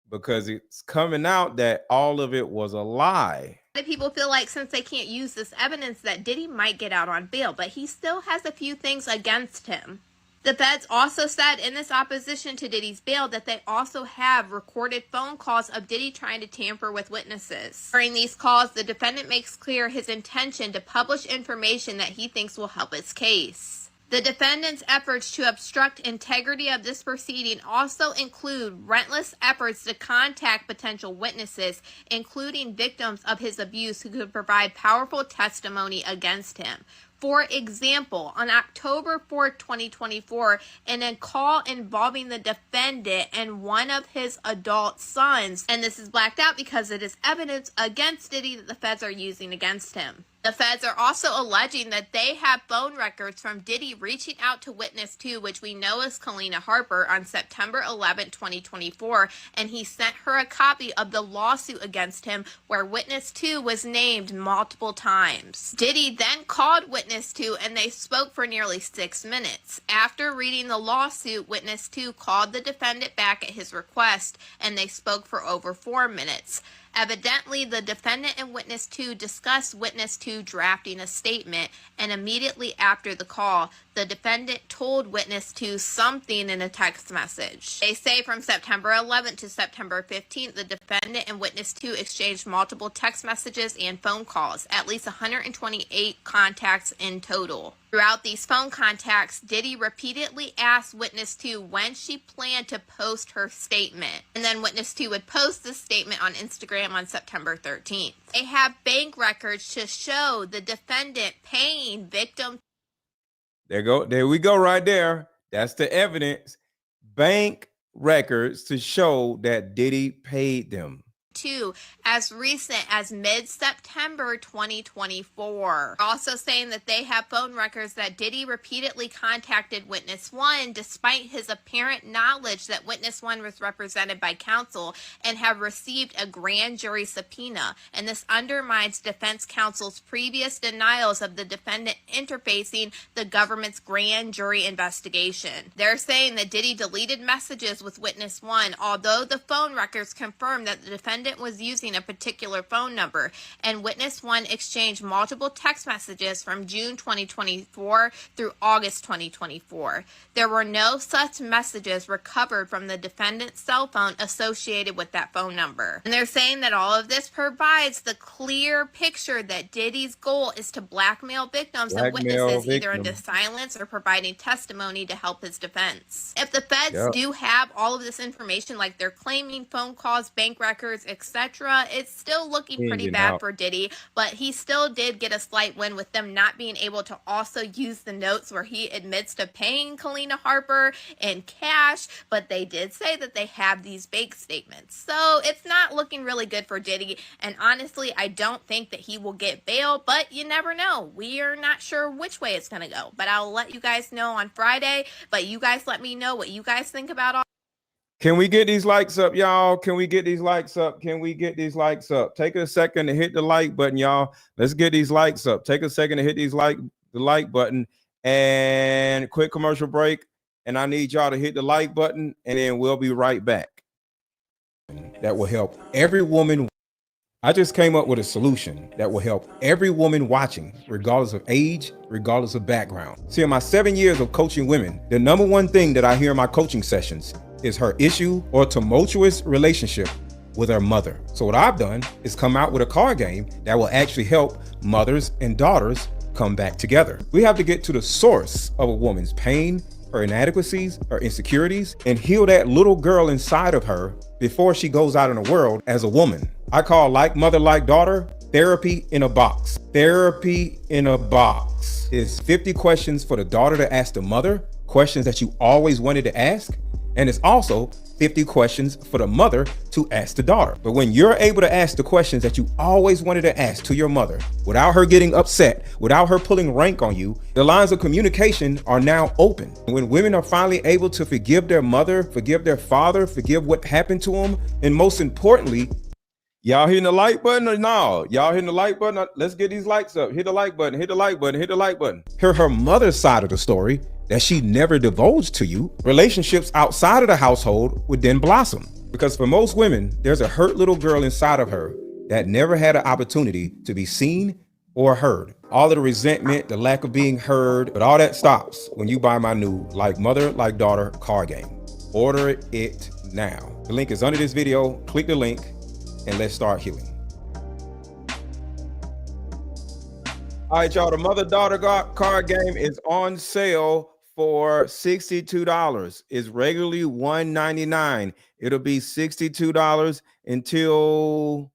Because it's coming out that all of it was a lie. People feel like since they can't use this evidence that Diddy might get out on bail, but he still has a few things against him. The feds also said in this opposition to Diddy's bail that they also have recorded phone calls of Diddy trying to tamper with witnesses. During these calls, the defendant makes clear his intention to publish information that he thinks will help his case. The defendant's efforts to obstruct integrity of this proceeding also include relentless efforts to contact potential witnesses, including victims of his abuse who could provide powerful testimony against him. For example, on October 4, 2024, in a call involving the defendant and one of his adult sons, and this is blacked out because it is evidence against Diddy that the feds are using against him. The feds are also alleging that they have phone records from Diddy reaching out to witness 2, which we know is Kalina Harper, on September 11, 2024, and he sent her a copy of the lawsuit against him where witness 2 was named multiple times. Diddy then called witness 2 and they spoke for nearly 6 minutes. After reading the lawsuit, witness 2 called the defendant back at his request and they spoke for over 4 minutes. Evidently, the defendant and witness 2 discussed witness 2 drafting a statement, and immediately after the call, the defendant told witness 2 something in a text message. They say from September 11th to September 15th, the defendant and witness 2 exchanged multiple text messages and phone calls, at least 128 contacts in total. Throughout these phone contacts, Diddy repeatedly asked witness 2 when she planned to post her statement, and then witness 2 would post this statement on Instagram on September 13th. They have bank records to show the defendant paying victims. There we go right there. That's the evidence. Bank records to show that Diddy paid them. As recent as mid-September 2024. Also saying that they have phone records that Diddy repeatedly contacted witness 1 despite his apparent knowledge that witness 1 was represented by counsel and have received a grand jury subpoena, and this undermines defense counsel's previous denials of the defendant interfacing the government's grand jury investigation. They're saying that Diddy deleted messages with witness 1, although the phone records confirm that the defendant was using a particular phone number, and witness 1 exchanged multiple text messages from June 2024 through August 2024. There were no such messages recovered from the defendant's cell phone associated with that phone number. And they're saying that all of this provides the clear picture that Diddy's goal is to blackmail victims and witnesses either into silence or providing testimony to help his defense. If the feds do have all of this information, like they're claiming phone calls, bank records, etc. It's still looking pretty Changing bad out. for Diddy, but he still did get a slight win with them not being able to also use the notes where he admits to paying Kalina Harper in cash, but they did say that they have these bank statements. So it's not looking really good for Diddy, and honestly, I don't think that he will get bail, but you never know. We are not sure which way it's gonna go, but I'll let you guys know on Friday. But you guys let me know what you guys think about all. Can we get these likes up, y'all? Can we get these likes up? Can we get these likes up? Take a second to hit the like button, y'all. Let's get these likes up. Take a second to hit the like button, and quick commercial break. And I need y'all to hit the like button, and then we'll be right back. That will help every woman. I just came up with a solution that will help every woman watching, regardless of age, regardless of background. See, in my 7 years of coaching women, the number one thing that I hear in my coaching sessions is her issue or tumultuous relationship with her mother. So what I've done is come out with a card game that will actually help mothers and daughters come back together. We have to get to the source of a woman's pain, her inadequacies, her insecurities, and heal that little girl inside of her before she goes out in the world as a woman. I call Like Mother, Like Daughter therapy in a box. Therapy in a box is 50 questions for the daughter to ask the mother, questions that you always wanted to ask. And it's also 50 questions for the mother to ask the daughter. But when you're able to ask the questions that you always wanted to ask to your mother without her getting upset, without her pulling rank on you, the lines of communication are now open. When women are finally able to forgive their mother, forgive their father, forgive what happened to them, and most importantly, y'all hitting the like button or no? Y'all hitting the like button? Let's get these likes up. Hit the like button, hit the like button, hit the like button. Hear her mother's side of the story that she never divulged to you. Relationships outside of the household would then blossom. Because for most women, there's a hurt little girl inside of her that never had an opportunity to be seen or heard. All of the resentment, the lack of being heard, but all that stops when you buy my new Like Mother, Like Daughter card game. Order it now. The link is under this video. Click the link and let's start healing. All right, y'all, the mother-daughter card game is on sale for $62. It's regularly $199. It'll be $62 until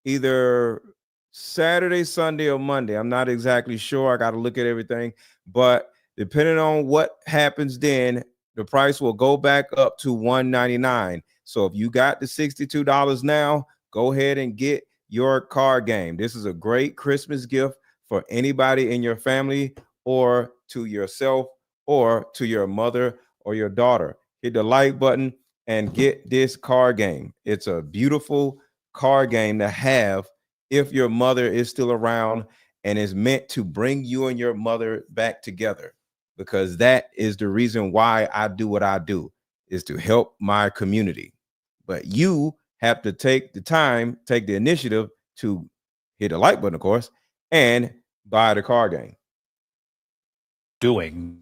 either Saturday, Sunday, or Monday. I'm not exactly sure. I got to look at everything. But depending on what happens then, the price will go back up to $199. So if you got the $62 now, go ahead and get your card game. This is a great Christmas gift for anybody in your family or to yourself or to your mother or your daughter. Hit the like button and get this card game. It's a beautiful card game to have if your mother is still around, and is meant to bring you and your mother back together, because that is the reason why I do what I do, is to help my community. But you have to take the time, take the initiative to hit the like button, of course, and buy the card game. Doing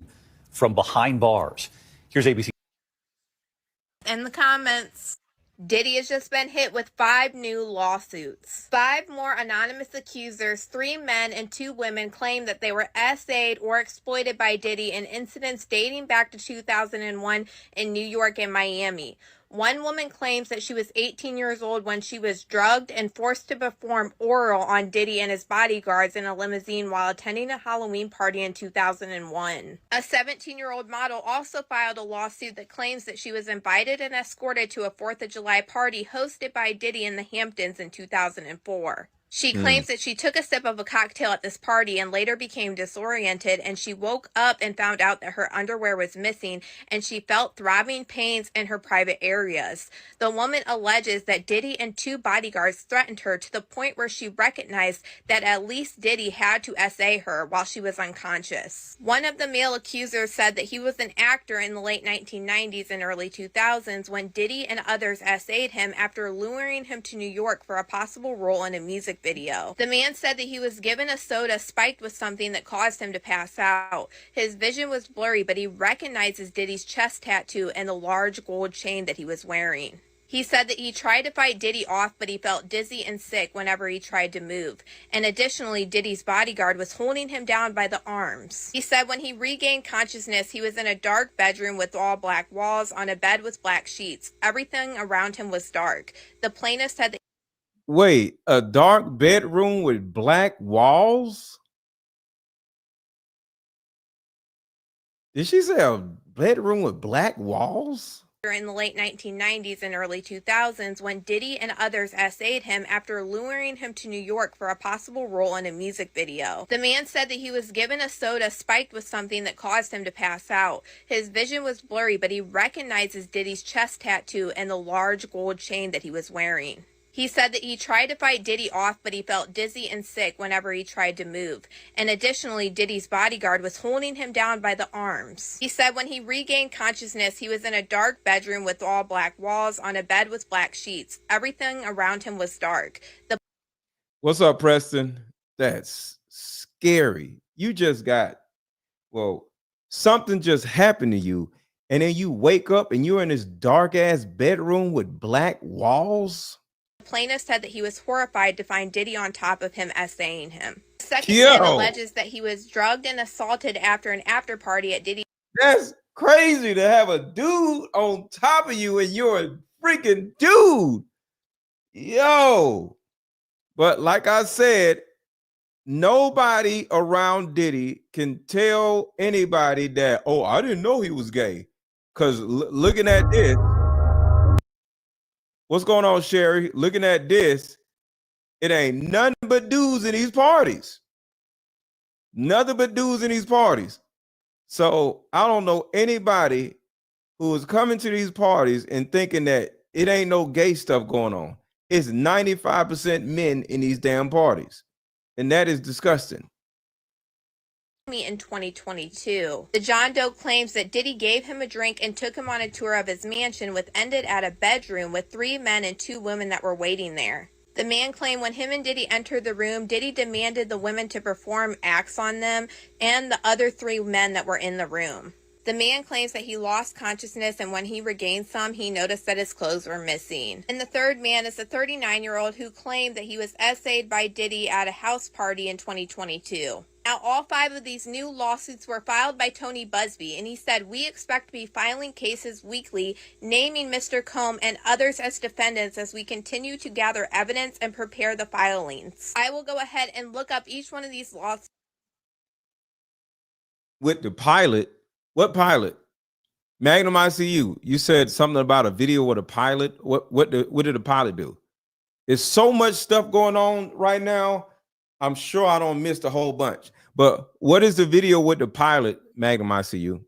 from behind bars. Here's ABC. In the comments, Diddy has just been hit with 5 new lawsuits. 5 more anonymous accusers, 3 men and 2 women, claim that they were SA'd or exploited by Diddy in incidents dating back to 2001 in New York and Miami. One woman claims that she was 18 years old when she was drugged and forced to perform oral on Diddy and his bodyguards in a limousine while attending a Halloween party in 2001. A 17-year-old model also filed a lawsuit that claims that she was invited and escorted to a 4th of July party hosted by Diddy in the Hamptons in 2004. She claims that she took a sip of a cocktail at this party and later became disoriented, and she woke up and found out that her underwear was missing, and she felt throbbing pains in her private areas. The woman alleges that Diddy and 2 bodyguards threatened her to the point where she recognized that at least Diddy had to SA her while she was unconscious. One of the male accusers said that he was an actor in the late 1990s and early 2000s when Diddy and others SA'd him after luring him to New York for a possible role in a music video. The man said that he was given a soda spiked with something that caused him to pass out. His vision was blurry, but he recognizes Diddy's chest tattoo and the large gold chain that he was wearing. He said that he tried to fight Diddy off, but he felt dizzy and sick whenever he tried to move. And additionally, Diddy's bodyguard was holding him down by the arms. He said when he regained consciousness, he was in a dark bedroom with all black walls on a bed with black sheets. Everything around him was dark. The plaintiff said that. Wait, a dark bedroom with black walls? Did she say a bedroom with black walls? In the late 1990s and early 2000s, when Diddy and others essayed him after luring him to New York for a possible role in a music video. The man said that he was given a soda spiked with something that caused him to pass out. His vision was blurry, but he recognizes Diddy's chest tattoo and the large gold chain that he was wearing. He said that he tried to fight Diddy off, but he felt dizzy and sick whenever he tried to move. And additionally, Diddy's bodyguard was holding him down by the arms. He said when he regained consciousness, he was in a dark bedroom with all black walls on a bed with black sheets. Everything around him was dark. What's up, Preston? That's scary. You just got, well, something just happened to you, and then you wake up and you're in this dark ass bedroom with black walls. Plaintiff said that he was horrified to find Diddy on top of him essaying him. The second man alleges that he was drugged and assaulted after an after party at Diddy. That's crazy to have a dude on top of you and you're a freaking dude. Yo. But like I said, nobody around Diddy can tell anybody that, oh, I didn't know he was gay. Because looking at this, what's going on, Sherry? Looking at this, it ain't nothing but dudes in these parties. Nothing but dudes in these parties. So I don't know anybody who is coming to these parties and thinking that it ain't no gay stuff going on. It's 95% men in these damn parties. And that is disgusting. In 2022. The John Doe claims that Diddy gave him a drink and took him on a tour of his mansion, which ended at a bedroom with 3 men and 2 women that were waiting there. The man claimed when him and Diddy entered the room, Diddy demanded the women to perform acts on them and the other 3 men that were in the room. The man claims that he lost consciousness, and when he regained some, he noticed that his clothes were missing. And the third man is a 39-year-old who claimed that he was essayed by Diddy at a house party in 2022. Now, all 5 of these new lawsuits were filed by Tony Busby, and he said, "We expect to be filing cases weekly, naming Mr. Combe and others as defendants as we continue to gather evidence and prepare the filings." I will go ahead and look up each one of these lawsuits. With the pilot, what pilot? Magnum ICU. You said something about a video with a pilot. What did the pilot do? There's so much stuff going on right now. I'm sure I don't miss a whole bunch. But what is the video with the pilot, Magnum ICU?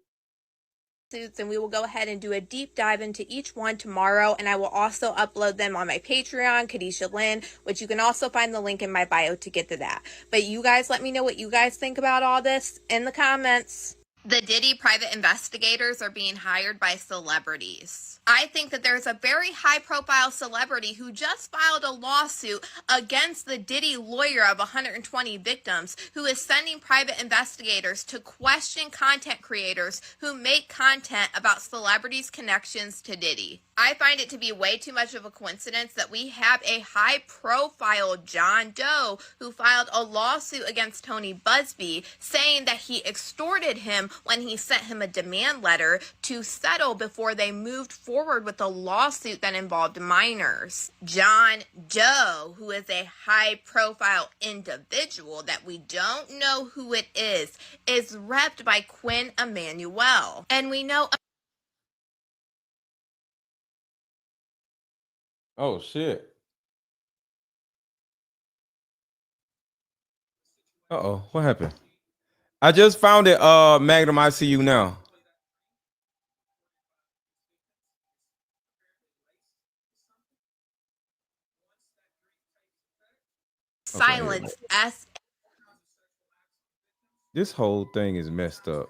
And we will go ahead and do a deep dive into each one tomorrow, and I will also upload them on my Patreon, Kadisha Lynn, which you can also find the link in my bio to get to that. But you guys let me know what you guys think about all this in the comments. The Diddy private investigators are being hired by celebrities. I think that there's a very high-profile celebrity who just filed a lawsuit against the Diddy lawyer of 120 victims, who is sending private investigators to question content creators who make content about celebrities' connections to Diddy. I find it to be way too much of a coincidence that we have a high-profile John Doe who filed a lawsuit against Tony Busby saying that he extorted him when he sent him a demand letter to settle before they moved forward with a lawsuit that involved minors. John Doe, who is a high-profile individual that we don't know who it is repped by Quinn Emanuel. And we know... Oh, shit. Uh-oh, what happened? I just found it, Magnum ICU now. Silence S. This whole thing is messed up.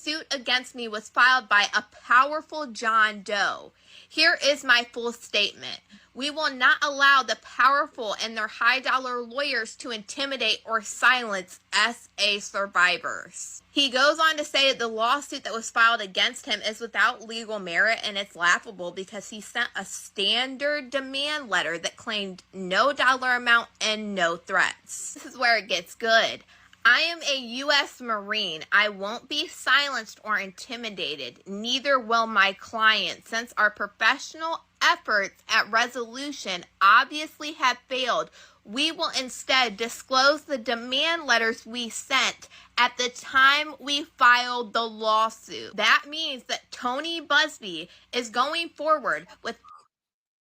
suit against me was filed by a powerful John Doe. Here is my full statement. We will not allow the powerful and their high-dollar lawyers to intimidate or silence SA survivors. He goes on to say that the lawsuit that was filed against him is without legal merit, and it's laughable because he sent a standard demand letter that claimed no dollar amount and no threats. This is where it gets good. I am a U.S. Marine. I won't be silenced or intimidated. Neither will my client, since our professional efforts at resolution obviously have failed. We will instead disclose the demand letters we sent at the time we filed the lawsuit. That means that Tony Busby is going forward with...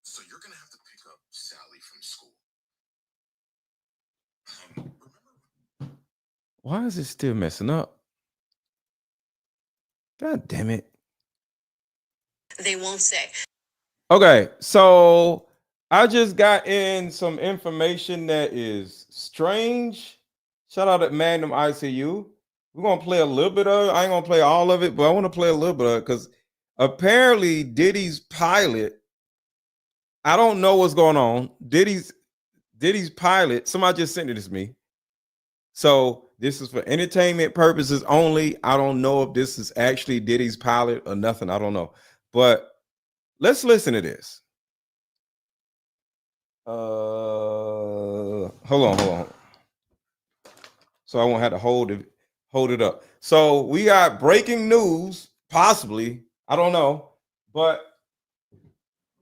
So you're going to have to pick up Sally from school. Why is it still messing up? God damn it. They won't say. Okay, so I just got in some information that is strange. Shout out at Magnum ICU. We're going to play a little bit of it. I ain't going to play all of it, but I want to play a little bit of it because apparently Diddy's pilot, I don't know what's going on. Diddy's pilot, somebody just sent it to me. So this is for entertainment purposes only. I don't know if this is actually Diddy's pilot or nothing. I don't know. But let's listen to this. Hold on. So I won't have to hold it up. So we got breaking news, possibly. I don't know. But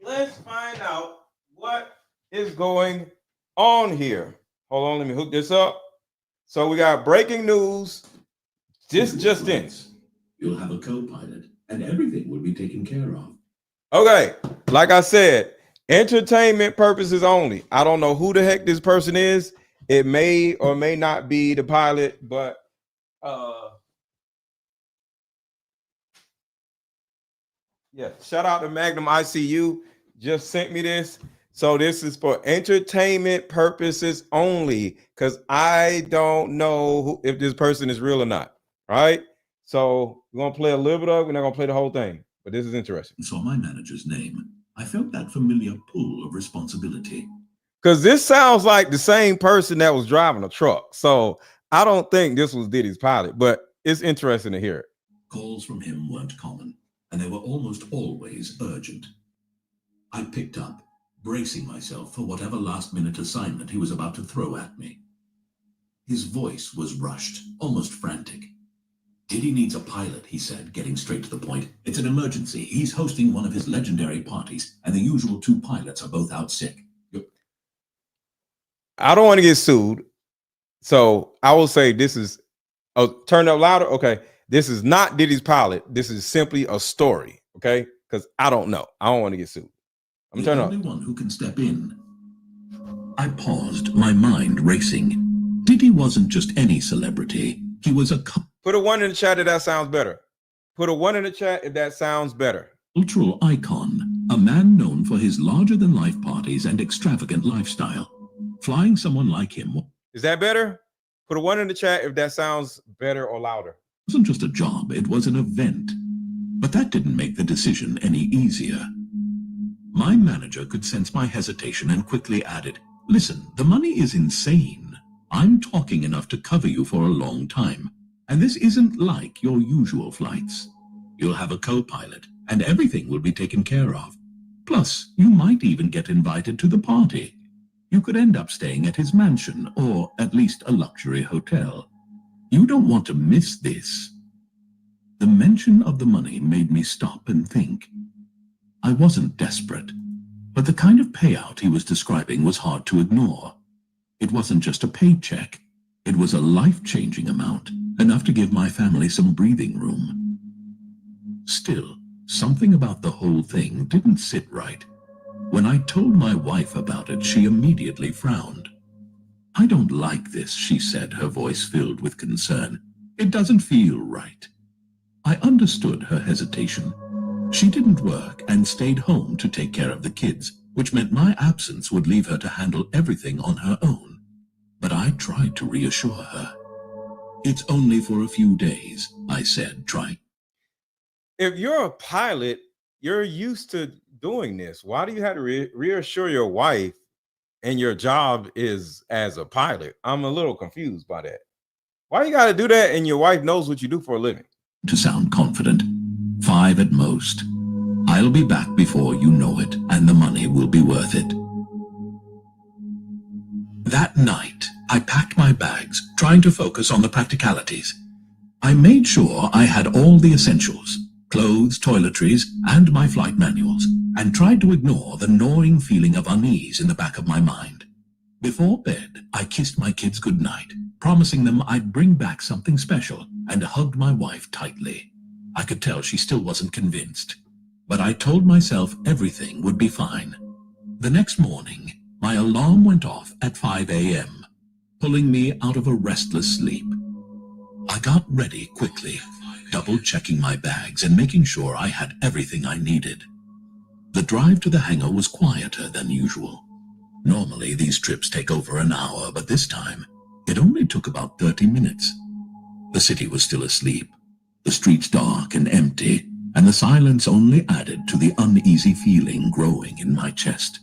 let's find out what is going on here. Hold on, let me hook this up. So we got breaking news. Just in. You'll have a co-pilot and everything will be taken care of. Okay, like I said, entertainment purposes only. I don't know who the heck this person is. It may or may not be the pilot, but yeah, shout out to Magnum ICU. Just sent me this. So this is for entertainment purposes only, because I don't know if this person is real or not. Right? So we're gonna play a little bit of it. We're not gonna play the whole thing, but this is interesting. Saw my manager's name. I felt that familiar pull of responsibility. Because this sounds like the same person that was driving a truck. So I don't think this was Diddy's pilot, but it's interesting to hear it. Calls from him weren't common, and they were almost always urgent. I picked up, bracing myself for whatever last-minute assignment he was about to throw at me. His voice was rushed, almost frantic. Diddy needs a pilot, he said, getting straight to the point. It's an emergency. He's hosting one of his legendary parties, and the usual two pilots are both out sick. I don't want to get sued, so I will say this is... Oh, turn up louder? Okay. This is not Diddy's pilot. This is simply a story, okay? Because I don't know. I don't want to get sued. I'm turning up. The only one who can step in. I paused, my mind racing. Diddy wasn't just any celebrity. He was a Put a 1 in the chat if that sounds better. Put a 1 in the chat if that sounds better. Cultural icon, a man known for his larger-than-life parties and extravagant lifestyle. Flying someone like him is that better? Put a 1 in the chat if that sounds better or louder. It wasn't just a job, it was an event. But that didn't make the decision any easier. My manager could sense my hesitation and quickly added, listen, the money is insane. I'm talking enough to cover you for a long time. And this isn't like your usual flights. You'll have a co-pilot, and everything will be taken care of. Plus, you might even get invited to the party. You could end up staying at his mansion, or at least a luxury hotel. You don't want to miss this. The mention of the money made me stop and think. I wasn't desperate, but the kind of payout he was describing was hard to ignore. It wasn't just a paycheck. It was a life-changing amount, enough to give my family some breathing room. Still, something about the whole thing didn't sit right. When I told my wife about it, she immediately frowned. I don't like this, she said, her voice filled with concern. It doesn't feel right. I understood her hesitation. She didn't work and stayed home to take care of the kids, which meant my absence would leave her to handle everything on her own. But I tried to reassure her. It's only for a few days, I said, trying. if you're a pilot, you're used to doing this. Why do you have to reassure your wife and your job is as a pilot? I'm a little confused by that. Why you got to do that and your wife knows what you do for a living? To sound confident. 5 at most. I'll be back before you know it, and the money will be worth it. That night, I packed my bags, trying to focus on the practicalities. I made sure I had all the essentials, clothes, toiletries, and my flight manuals, and tried to ignore the gnawing feeling of unease in the back of my mind. Before bed, I kissed my kids goodnight, promising them I'd bring back something special, and hugged my wife tightly. I could tell she still wasn't convinced, but I told myself everything would be fine. The next morning, my alarm went off at 5 a.m., pulling me out of a restless sleep. I got ready quickly, double-checking my bags and making sure I had everything I needed. The drive to the hangar was quieter than usual. Normally, these trips take over an hour, but this time, it only took about 30 minutes. The city was still asleep, the streets dark and empty, and the silence only added to the uneasy feeling growing in my chest.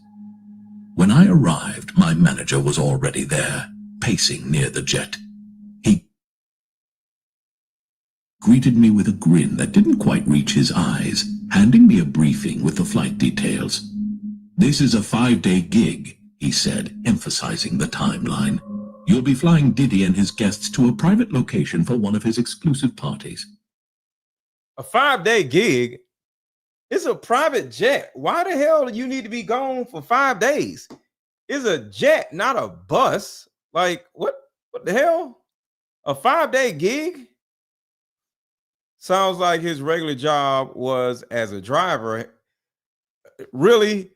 When I arrived, my manager was already there, pacing near the jet. He greeted me with a grin that didn't quite reach his eyes, handing me a briefing with the flight details. "This is a 5-day gig," he said, emphasizing the timeline. "You'll be flying Diddy and his guests to a private location for one of his exclusive parties." A 5-day gig? It's a private jet. Why the hell do you need to be gone for 5 days? It's a jet, not a bus. Like, what the hell? A 5-day gig? Sounds like his regular job was as a driver. Really?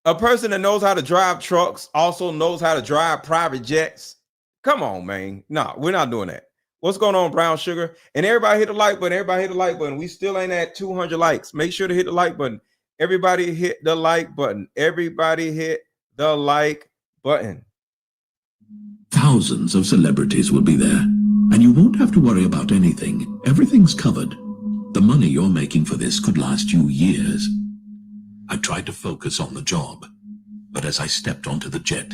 A person that knows how to drive trucks also knows how to drive private jets? Come on, man. No, we're not doing that. What's going on, Brown Sugar? And everybody hit the like button. Everybody hit the like button. We still ain't at 200 likes. Make sure to hit the like button. Everybody hit the like button. Everybody hit the like button. Thousands of celebrities will be there, and you won't have to worry about anything. Everything's covered. The money you're making for this could last you years. I tried to focus on the job, but as I stepped onto the jet...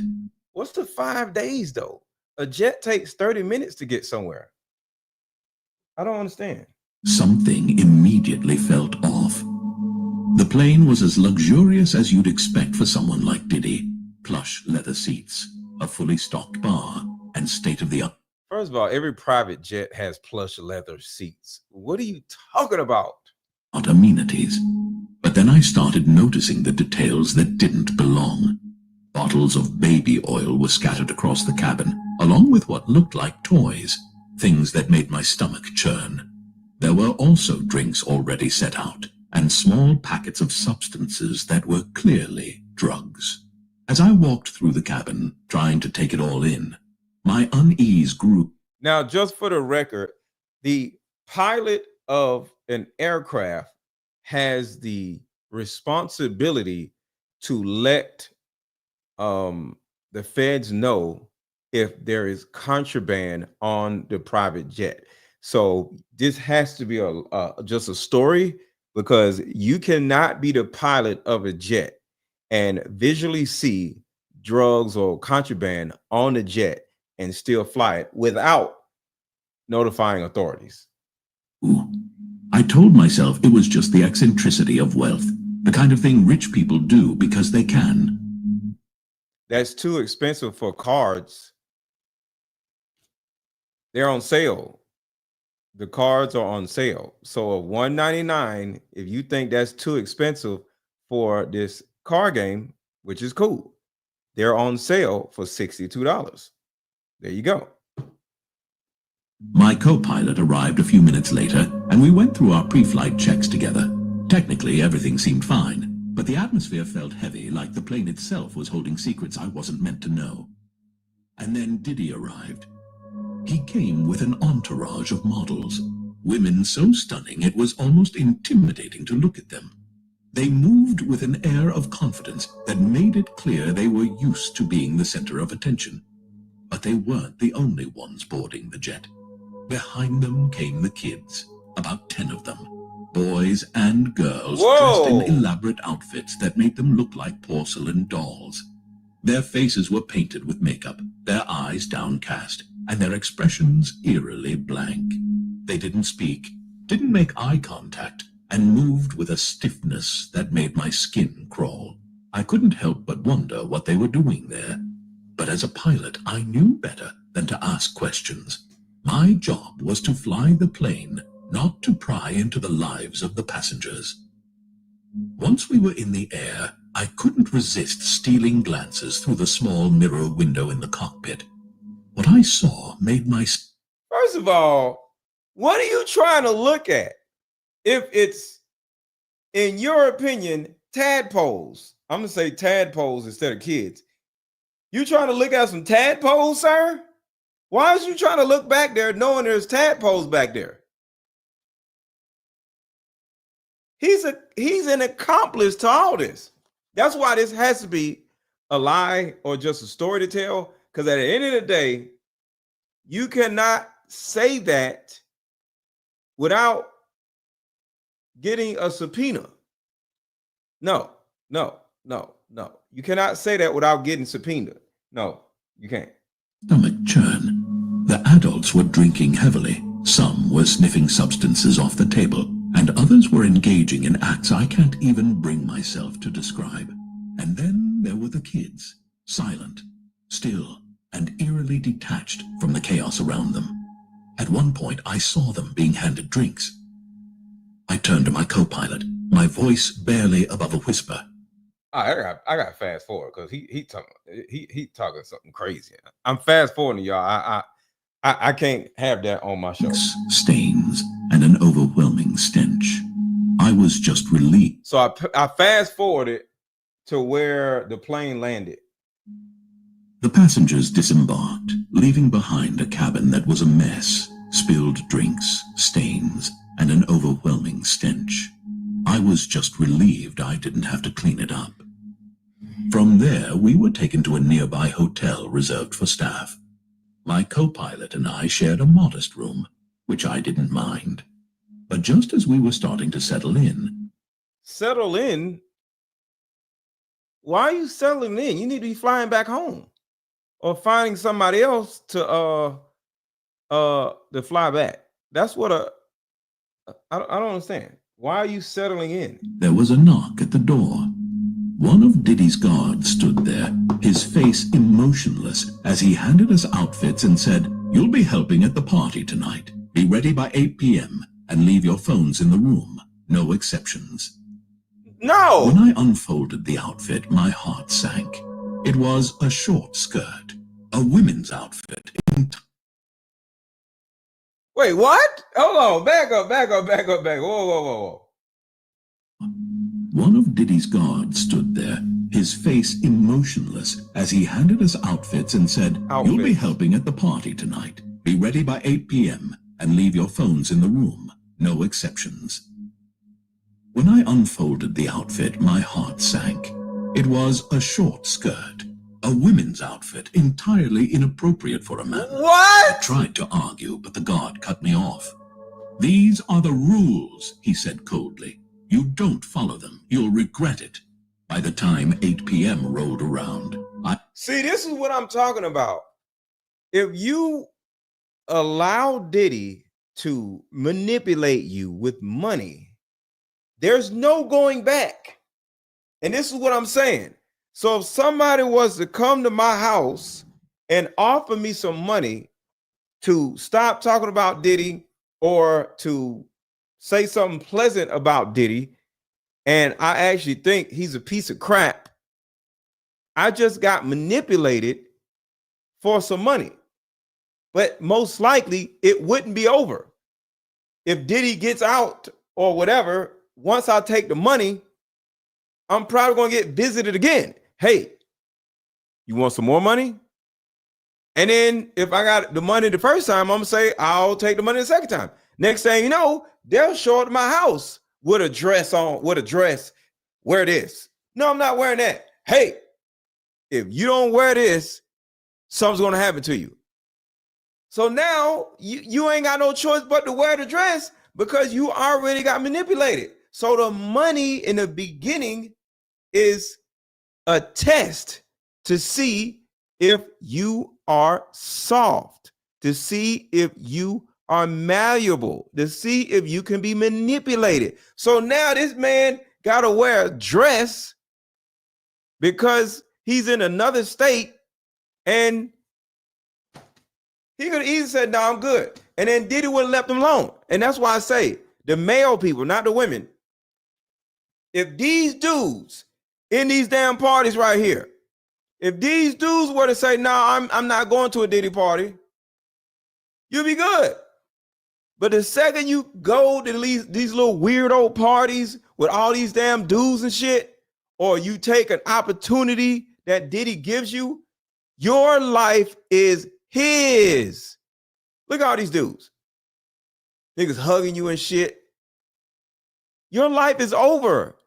What's the 5 days, though? A jet takes 30 minutes to get somewhere. I don't understand. Something immediately felt off. The plane was as luxurious as you'd expect for someone like Diddy. Plush leather seats, a fully stocked bar, and state-of-the-art... First of all, every private jet has plush leather seats. What are you talking about? Amenities. But then I started noticing the details that didn't belong. Bottles of baby oil were scattered across the cabin, along with what looked like toys, things that made my stomach churn. There were also drinks already set out, and small packets of substances that were clearly drugs. As I walked through the cabin, trying to take it all in, my unease grew. Now, just for the record, the pilot of an aircraft has the responsibility to let the feds know if there is contraband on the private jet. So this has to be just a story, because you cannot be the pilot of a jet and visually see drugs or contraband on the jet and still fly it without notifying authorities. I told myself it was just the eccentricity of wealth, the kind of thing rich people do because they can. That's too expensive for cards. They're on sale. The cards are on sale. So of $199, if you think that's too expensive for this card game, which is cool, they're on sale for $62. There you go. My co-pilot arrived a few minutes later, and we went through our pre-flight checks together. Technically, everything seemed fine, but the atmosphere felt heavy, like the plane itself was holding secrets I wasn't meant to know. And then Diddy arrived. He came with an entourage of models, women so stunning it was almost intimidating to look at them. They moved with an air of confidence that made it clear they were used to being the center of attention. But they weren't the only ones boarding the jet. Behind them came the kids, about 10 of them. Boys and girls Whoa. dressed in elaborate outfits that made them look like porcelain dolls. Their faces were painted with makeup, their eyes downcast, and their expressions eerily blank. They didn't speak, didn't make eye contact, and moved with a stiffness that made my skin crawl. I couldn't help but wonder what they were doing there. But as a pilot, I knew better than to ask questions. My job was to fly the plane, not to pry into the lives of the passengers. Once we were in the air, I couldn't resist stealing glances through the small mirror window in the cockpit. What I saw made my... First of all, what are you trying to look at? If it's, in your opinion, tadpoles, I'm going to say tadpoles instead of kids. You trying to look at some tadpoles, sir? Why is you trying to look back there knowing there's tadpoles back there? He's an accomplice to all this. That's why this has to be a lie or just a story to tell. Because at the end of the day, you cannot say that without getting a subpoena. No. You cannot say that without getting subpoenaed. No, you can't. Stomach churn. The adults were drinking heavily. Some were sniffing substances off the table, and others were engaging in acts I can't even bring myself to describe. And then there were the kids, silent, still, and eerily detached from the chaos around them. At one point, I saw them being handed drinks. I turned to my co-pilot, my voice barely above a whisper. I got to fast forward because he talking something crazy. I'm fast forwarding, y'all. I can't have that on my show. Stains and an overwhelming stench. I was just relieved. So I fast forwarded to where the plane landed. The passengers disembarked, leaving behind a cabin that was a mess, spilled drinks, stains, and an overwhelming stench. I was just relieved I didn't have to clean it up. From there, we were taken to a nearby hotel reserved for staff. My co-pilot and I shared a modest room, which I didn't mind. But just as we were starting to settle in... Settle in? Why are you settling in? You need to be flying back home. Or finding somebody else to fly back. That's what I don't understand. Why are you settling in? There was a knock at the door. One of Diddy's guards stood there, his face emotionless, as he handed us outfits and said, "You'll be helping at the party tonight. Be ready by 8 p.m. and leave your phones in the room. No exceptions." No! When I unfolded the outfit, my heart sank. It was a short skirt, a women's outfit. Wait, what? Hold on, back up. Whoa. One of Diddy's guards stood there, his face emotionless, as he handed us outfits and said, "You'll be helping at the party tonight. Be ready by 8 p.m. and leave your phones in the room. No exceptions." When I unfolded the outfit, my heart sank. It was a short skirt, a women's outfit entirely inappropriate for a man. What? I tried to argue, but the guard cut me off. "These are the rules," he said coldly. "You don't follow them. You'll regret it." By the time 8 p.m. rolled around, See, this is what I'm talking about. If you allow Diddy to manipulate you with money, there's no going back. And this is what I'm saying. So if somebody was to come to my house and offer me some money to stop talking about Diddy or to say something pleasant about Diddy, and I actually think he's a piece of crap, I just got manipulated for some money. But most likely it wouldn't be over. If Diddy gets out or whatever, once I take the money, I'm probably going to get visited again. "Hey, you want some more money?" And then if I got the money the first time, I'm going to say, "I'll take the money the second time." Next thing you know, they'll show up to my house with a dress on, wear this. "No, I'm not wearing that." "Hey, if you don't wear this, something's going to happen to you." So now you ain't got no choice but to wear the dress Because you already got manipulated. So the money in the beginning is a test to see if you are soft, to see if you are malleable, to see if you can be manipulated. So now this man got to wear a dress because he's in another state, and he could easily said, no, I'm good. And then Diddy would have left him alone. And that's why I say the male people, not the women, if these dudes in these damn parties right here, if these dudes were to say, no, I'm not going to a Diddy party, you'll be good. But the second you go to these little weirdo parties with all these damn dudes and shit, or you take an opportunity that Diddy gives you, your life is his. Look at all these dudes. Niggas hugging you and shit. Your life is over.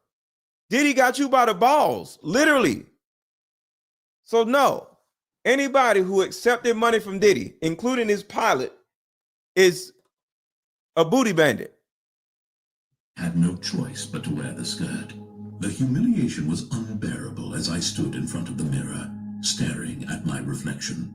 Diddy got you by the balls, literally. So no, anybody who accepted money from Diddy, including his pilot, is a booty bandit. Had no choice but to wear the skirt. The humiliation was unbearable as I stood in front of the mirror, staring at my reflection.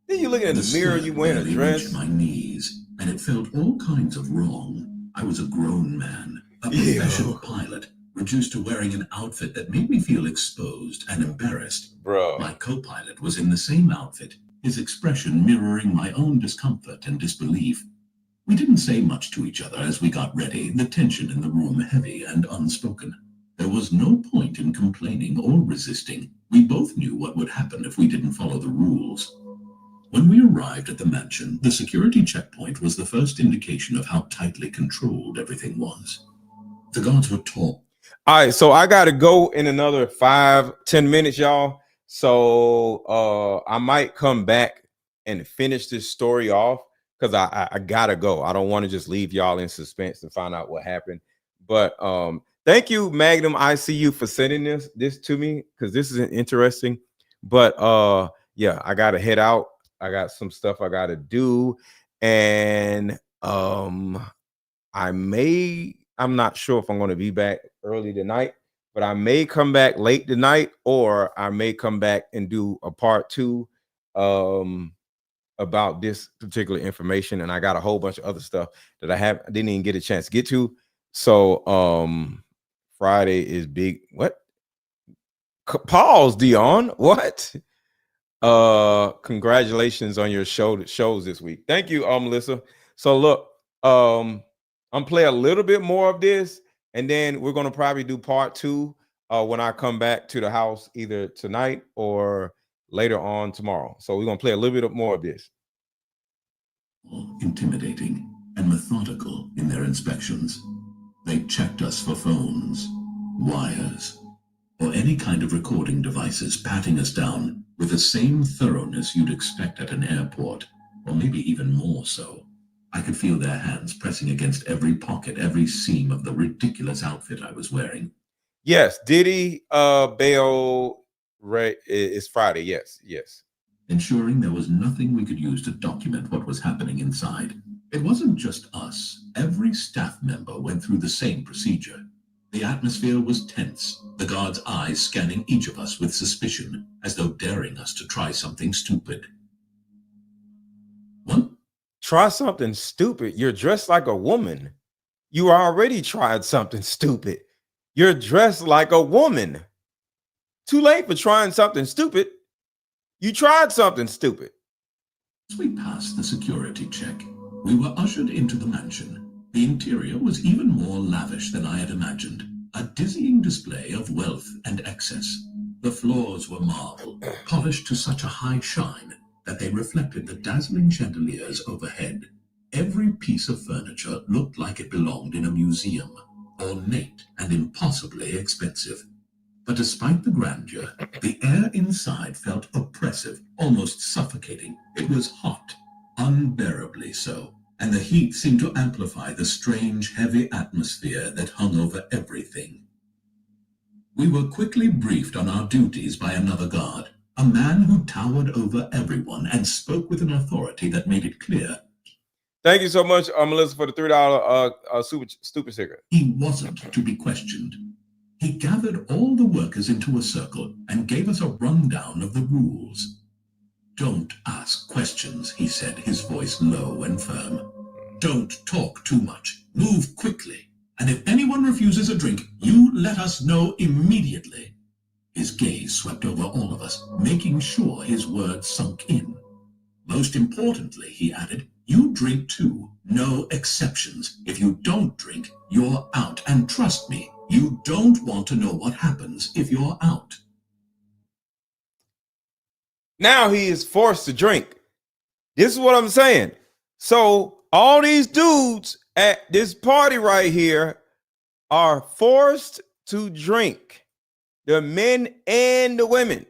Then you looking in the mirror, you wearing a dress. Reached my knees, and it felt all kinds of wrong. I was a grown man, a professional pilot, reduced to wearing an outfit that made me feel exposed and embarrassed. Bro. My co-pilot was in the same outfit, his expression mirroring my own discomfort and disbelief. We didn't say much to each other as we got ready, the tension in the room heavy and unspoken. There was no point in complaining or resisting. We both knew what would happen if we didn't follow the rules. When we arrived at the mansion, the security checkpoint was the first indication of how tightly controlled everything was. The guards were tall. All right, so I got to go in another 5-10 minutes, y'all. So I might come back and finish this story off because I got to go. I don't want to just leave y'all in suspense and find out what happened. But thank you, Magnum ICU, for sending this to me because this is interesting. But yeah, I got to head out. I got some stuff I got to do. And I'm not sure if I'm going to be back early tonight, but I may come back late tonight, or I may come back and do a part 2 about this particular information. And I got a whole bunch of other stuff that I didn't even get a chance to get to. So Friday is big. What? Pause, Dion. What? Congratulations on your shows this week. Thank you, Melissa. So look, I'm play a little bit more of this, and then we're gonna probably do part 2 when I come back to the house either tonight or later on tomorrow. So we're gonna play a little bit more of this. Intimidating and methodical in their inspections. They checked us for phones, wires, or any kind of recording devices, patting us down with the same thoroughness you'd expect at an airport, or maybe even more so. I could feel their hands pressing against every pocket, every seam of the ridiculous outfit I was wearing. Yes, Diddy bail is Friday. Yes. Ensuring there was nothing we could use to document what was happening inside. It wasn't just us. Every staff member went through the same procedure. The atmosphere was tense, the guards' eyes scanning each of us with suspicion, as though daring us to try something stupid. What? Try something stupid? You're dressed like a woman. You already tried something stupid. You're dressed like a woman. Too late for trying something stupid. You tried something stupid. As we passed the security check, we were ushered into the mansion. The interior was even more lavish than I had imagined, a dizzying display of wealth and excess. The floors were marble, polished to such a high shine that they reflected the dazzling chandeliers overhead. Every piece of furniture looked like it belonged in a museum, ornate and impossibly expensive. But despite the grandeur, the air inside felt oppressive, almost suffocating. It was hot, unbearably so, and the heat seemed to amplify the strange, heavy atmosphere that hung over everything. We were quickly briefed on our duties by another guard, a man who towered over everyone and spoke with an authority that made it clear. Thank you so much, Melissa, for the $3 super sticker. He wasn't to be questioned. He gathered all the workers into a circle and gave us a rundown of the rules. Don't ask questions, he said, his voice low and firm. Don't talk too much. Move quickly. And if anyone refuses a drink, you let us know immediately. His gaze swept over all of us, making sure his words sunk in. Most importantly, he added, you drink too. No exceptions. If you don't drink, you're out. And trust me, you don't want to know what happens if you're out. Now he is forced to drink. This is what I'm saying. So all these dudes at this party right here are forced to drink. The men and the women.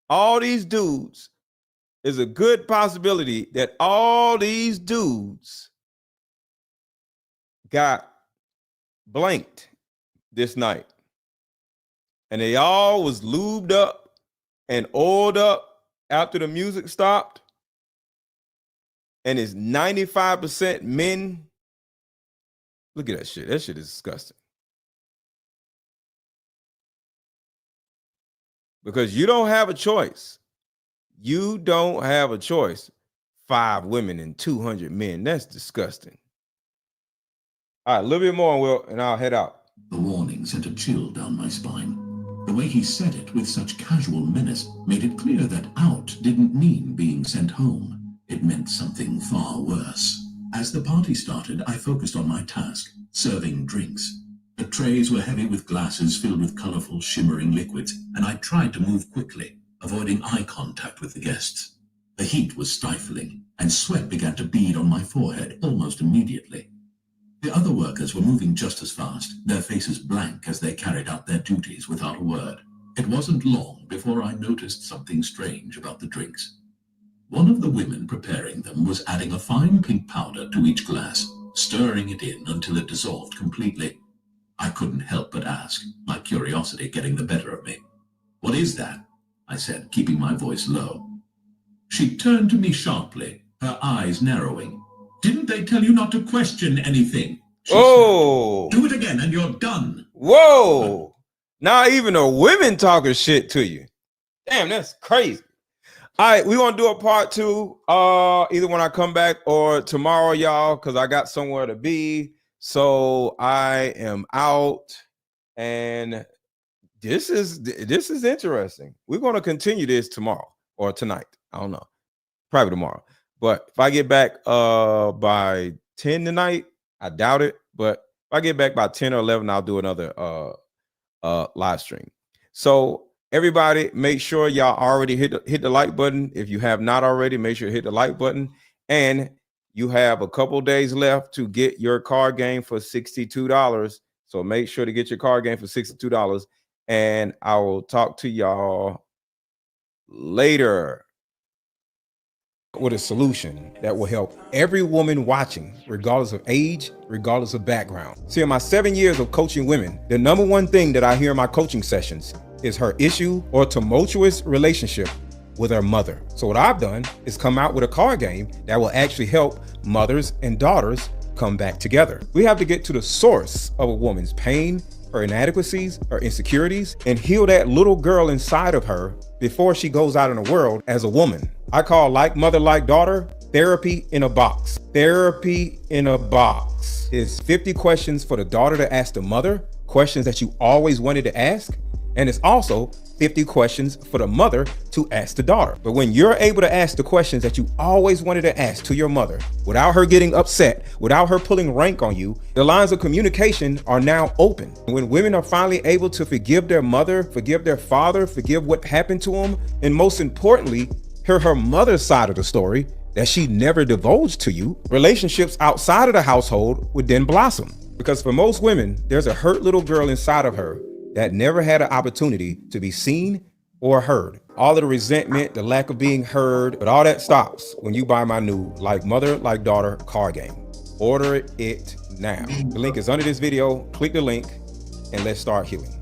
All these dudes. There's a good possibility that all these dudes got blanked this night. And they all was lubed up and oiled up after the music stopped. And it's 95% men. Look at that shit. That shit is disgusting. Because you don't have a choice. You don't have a choice. 5 women and 200 men. That's disgusting. All right, a little bit more, Will, and I'll head out. The warning sent a chill down my spine. The way he said it with such casual menace made it clear that out didn't mean being sent home. It meant something far worse. As the party started, I focused on my task, serving drinks. The trays were heavy with glasses filled with colorful, shimmering liquids, and I tried to move quickly, avoiding eye contact with the guests. The heat was stifling, and sweat began to bead on my forehead almost immediately. The other workers were moving just as fast, their faces blank as they carried out their duties without a word. It wasn't long before I noticed something strange about the drinks. One of the women preparing them was adding a fine pink powder to each glass, stirring it in until it dissolved completely. I couldn't help but ask, my curiosity getting the better of me. "What is that?" I said, keeping my voice low. She turned to me sharply, her eyes narrowing. "Didn't they tell you not to question anything?" Oh! "Do it again and you're done." Whoa! Now even the women talking shit to you. Damn, that's crazy. All right, we're gonna do a part 2 either when I come back or tomorrow, y'all, because I got somewhere to be. So I am out, and this is interesting. We're gonna continue this tomorrow or tonight. I don't know, probably tomorrow. But if I get back by 10 tonight, I doubt it. But if I get back by 10 or 11, I'll do another live stream. So everybody, make sure y'all already hit the like button. If you have not already, make sure you hit the like button. And you have a couple days left to get your card game for $62. So make sure to get your card game for $62. And I will talk to y'all later with a solution that will help every woman watching, regardless of age, regardless of background. See, in my 7 years of coaching women, the number one thing that I hear in my coaching sessions is her issue or tumultuous relationship with her mother. So what I've done is come out with a card game that will actually help mothers and daughters come back together. We have to get to the source of a woman's pain, her inadequacies, her insecurities, and heal that little girl inside of her before she goes out in the world as a woman. I call Like Mother, Like Daughter therapy in a box. Therapy in a box is 50 questions for the daughter to ask the mother, questions that you always wanted to ask. And it's also 50 questions for the mother to ask the daughter. But when you're able to ask the questions that you always wanted to ask to your mother without her getting upset, without her pulling rank on you, the lines of communication are now open. When women are finally able to forgive their mother, forgive their father, forgive what happened to them, and most importantly, hear her mother's side of the story that she never divulged to you, relationships outside of the household would then blossom. Because for most women, there's a hurt little girl inside of her that never had an opportunity to be seen or heard. All of the resentment, the lack of being heard, but all that stops when you buy my new Like Mother, Like Daughter card game. Order it now. The link is under this video. Click the link and let's start healing.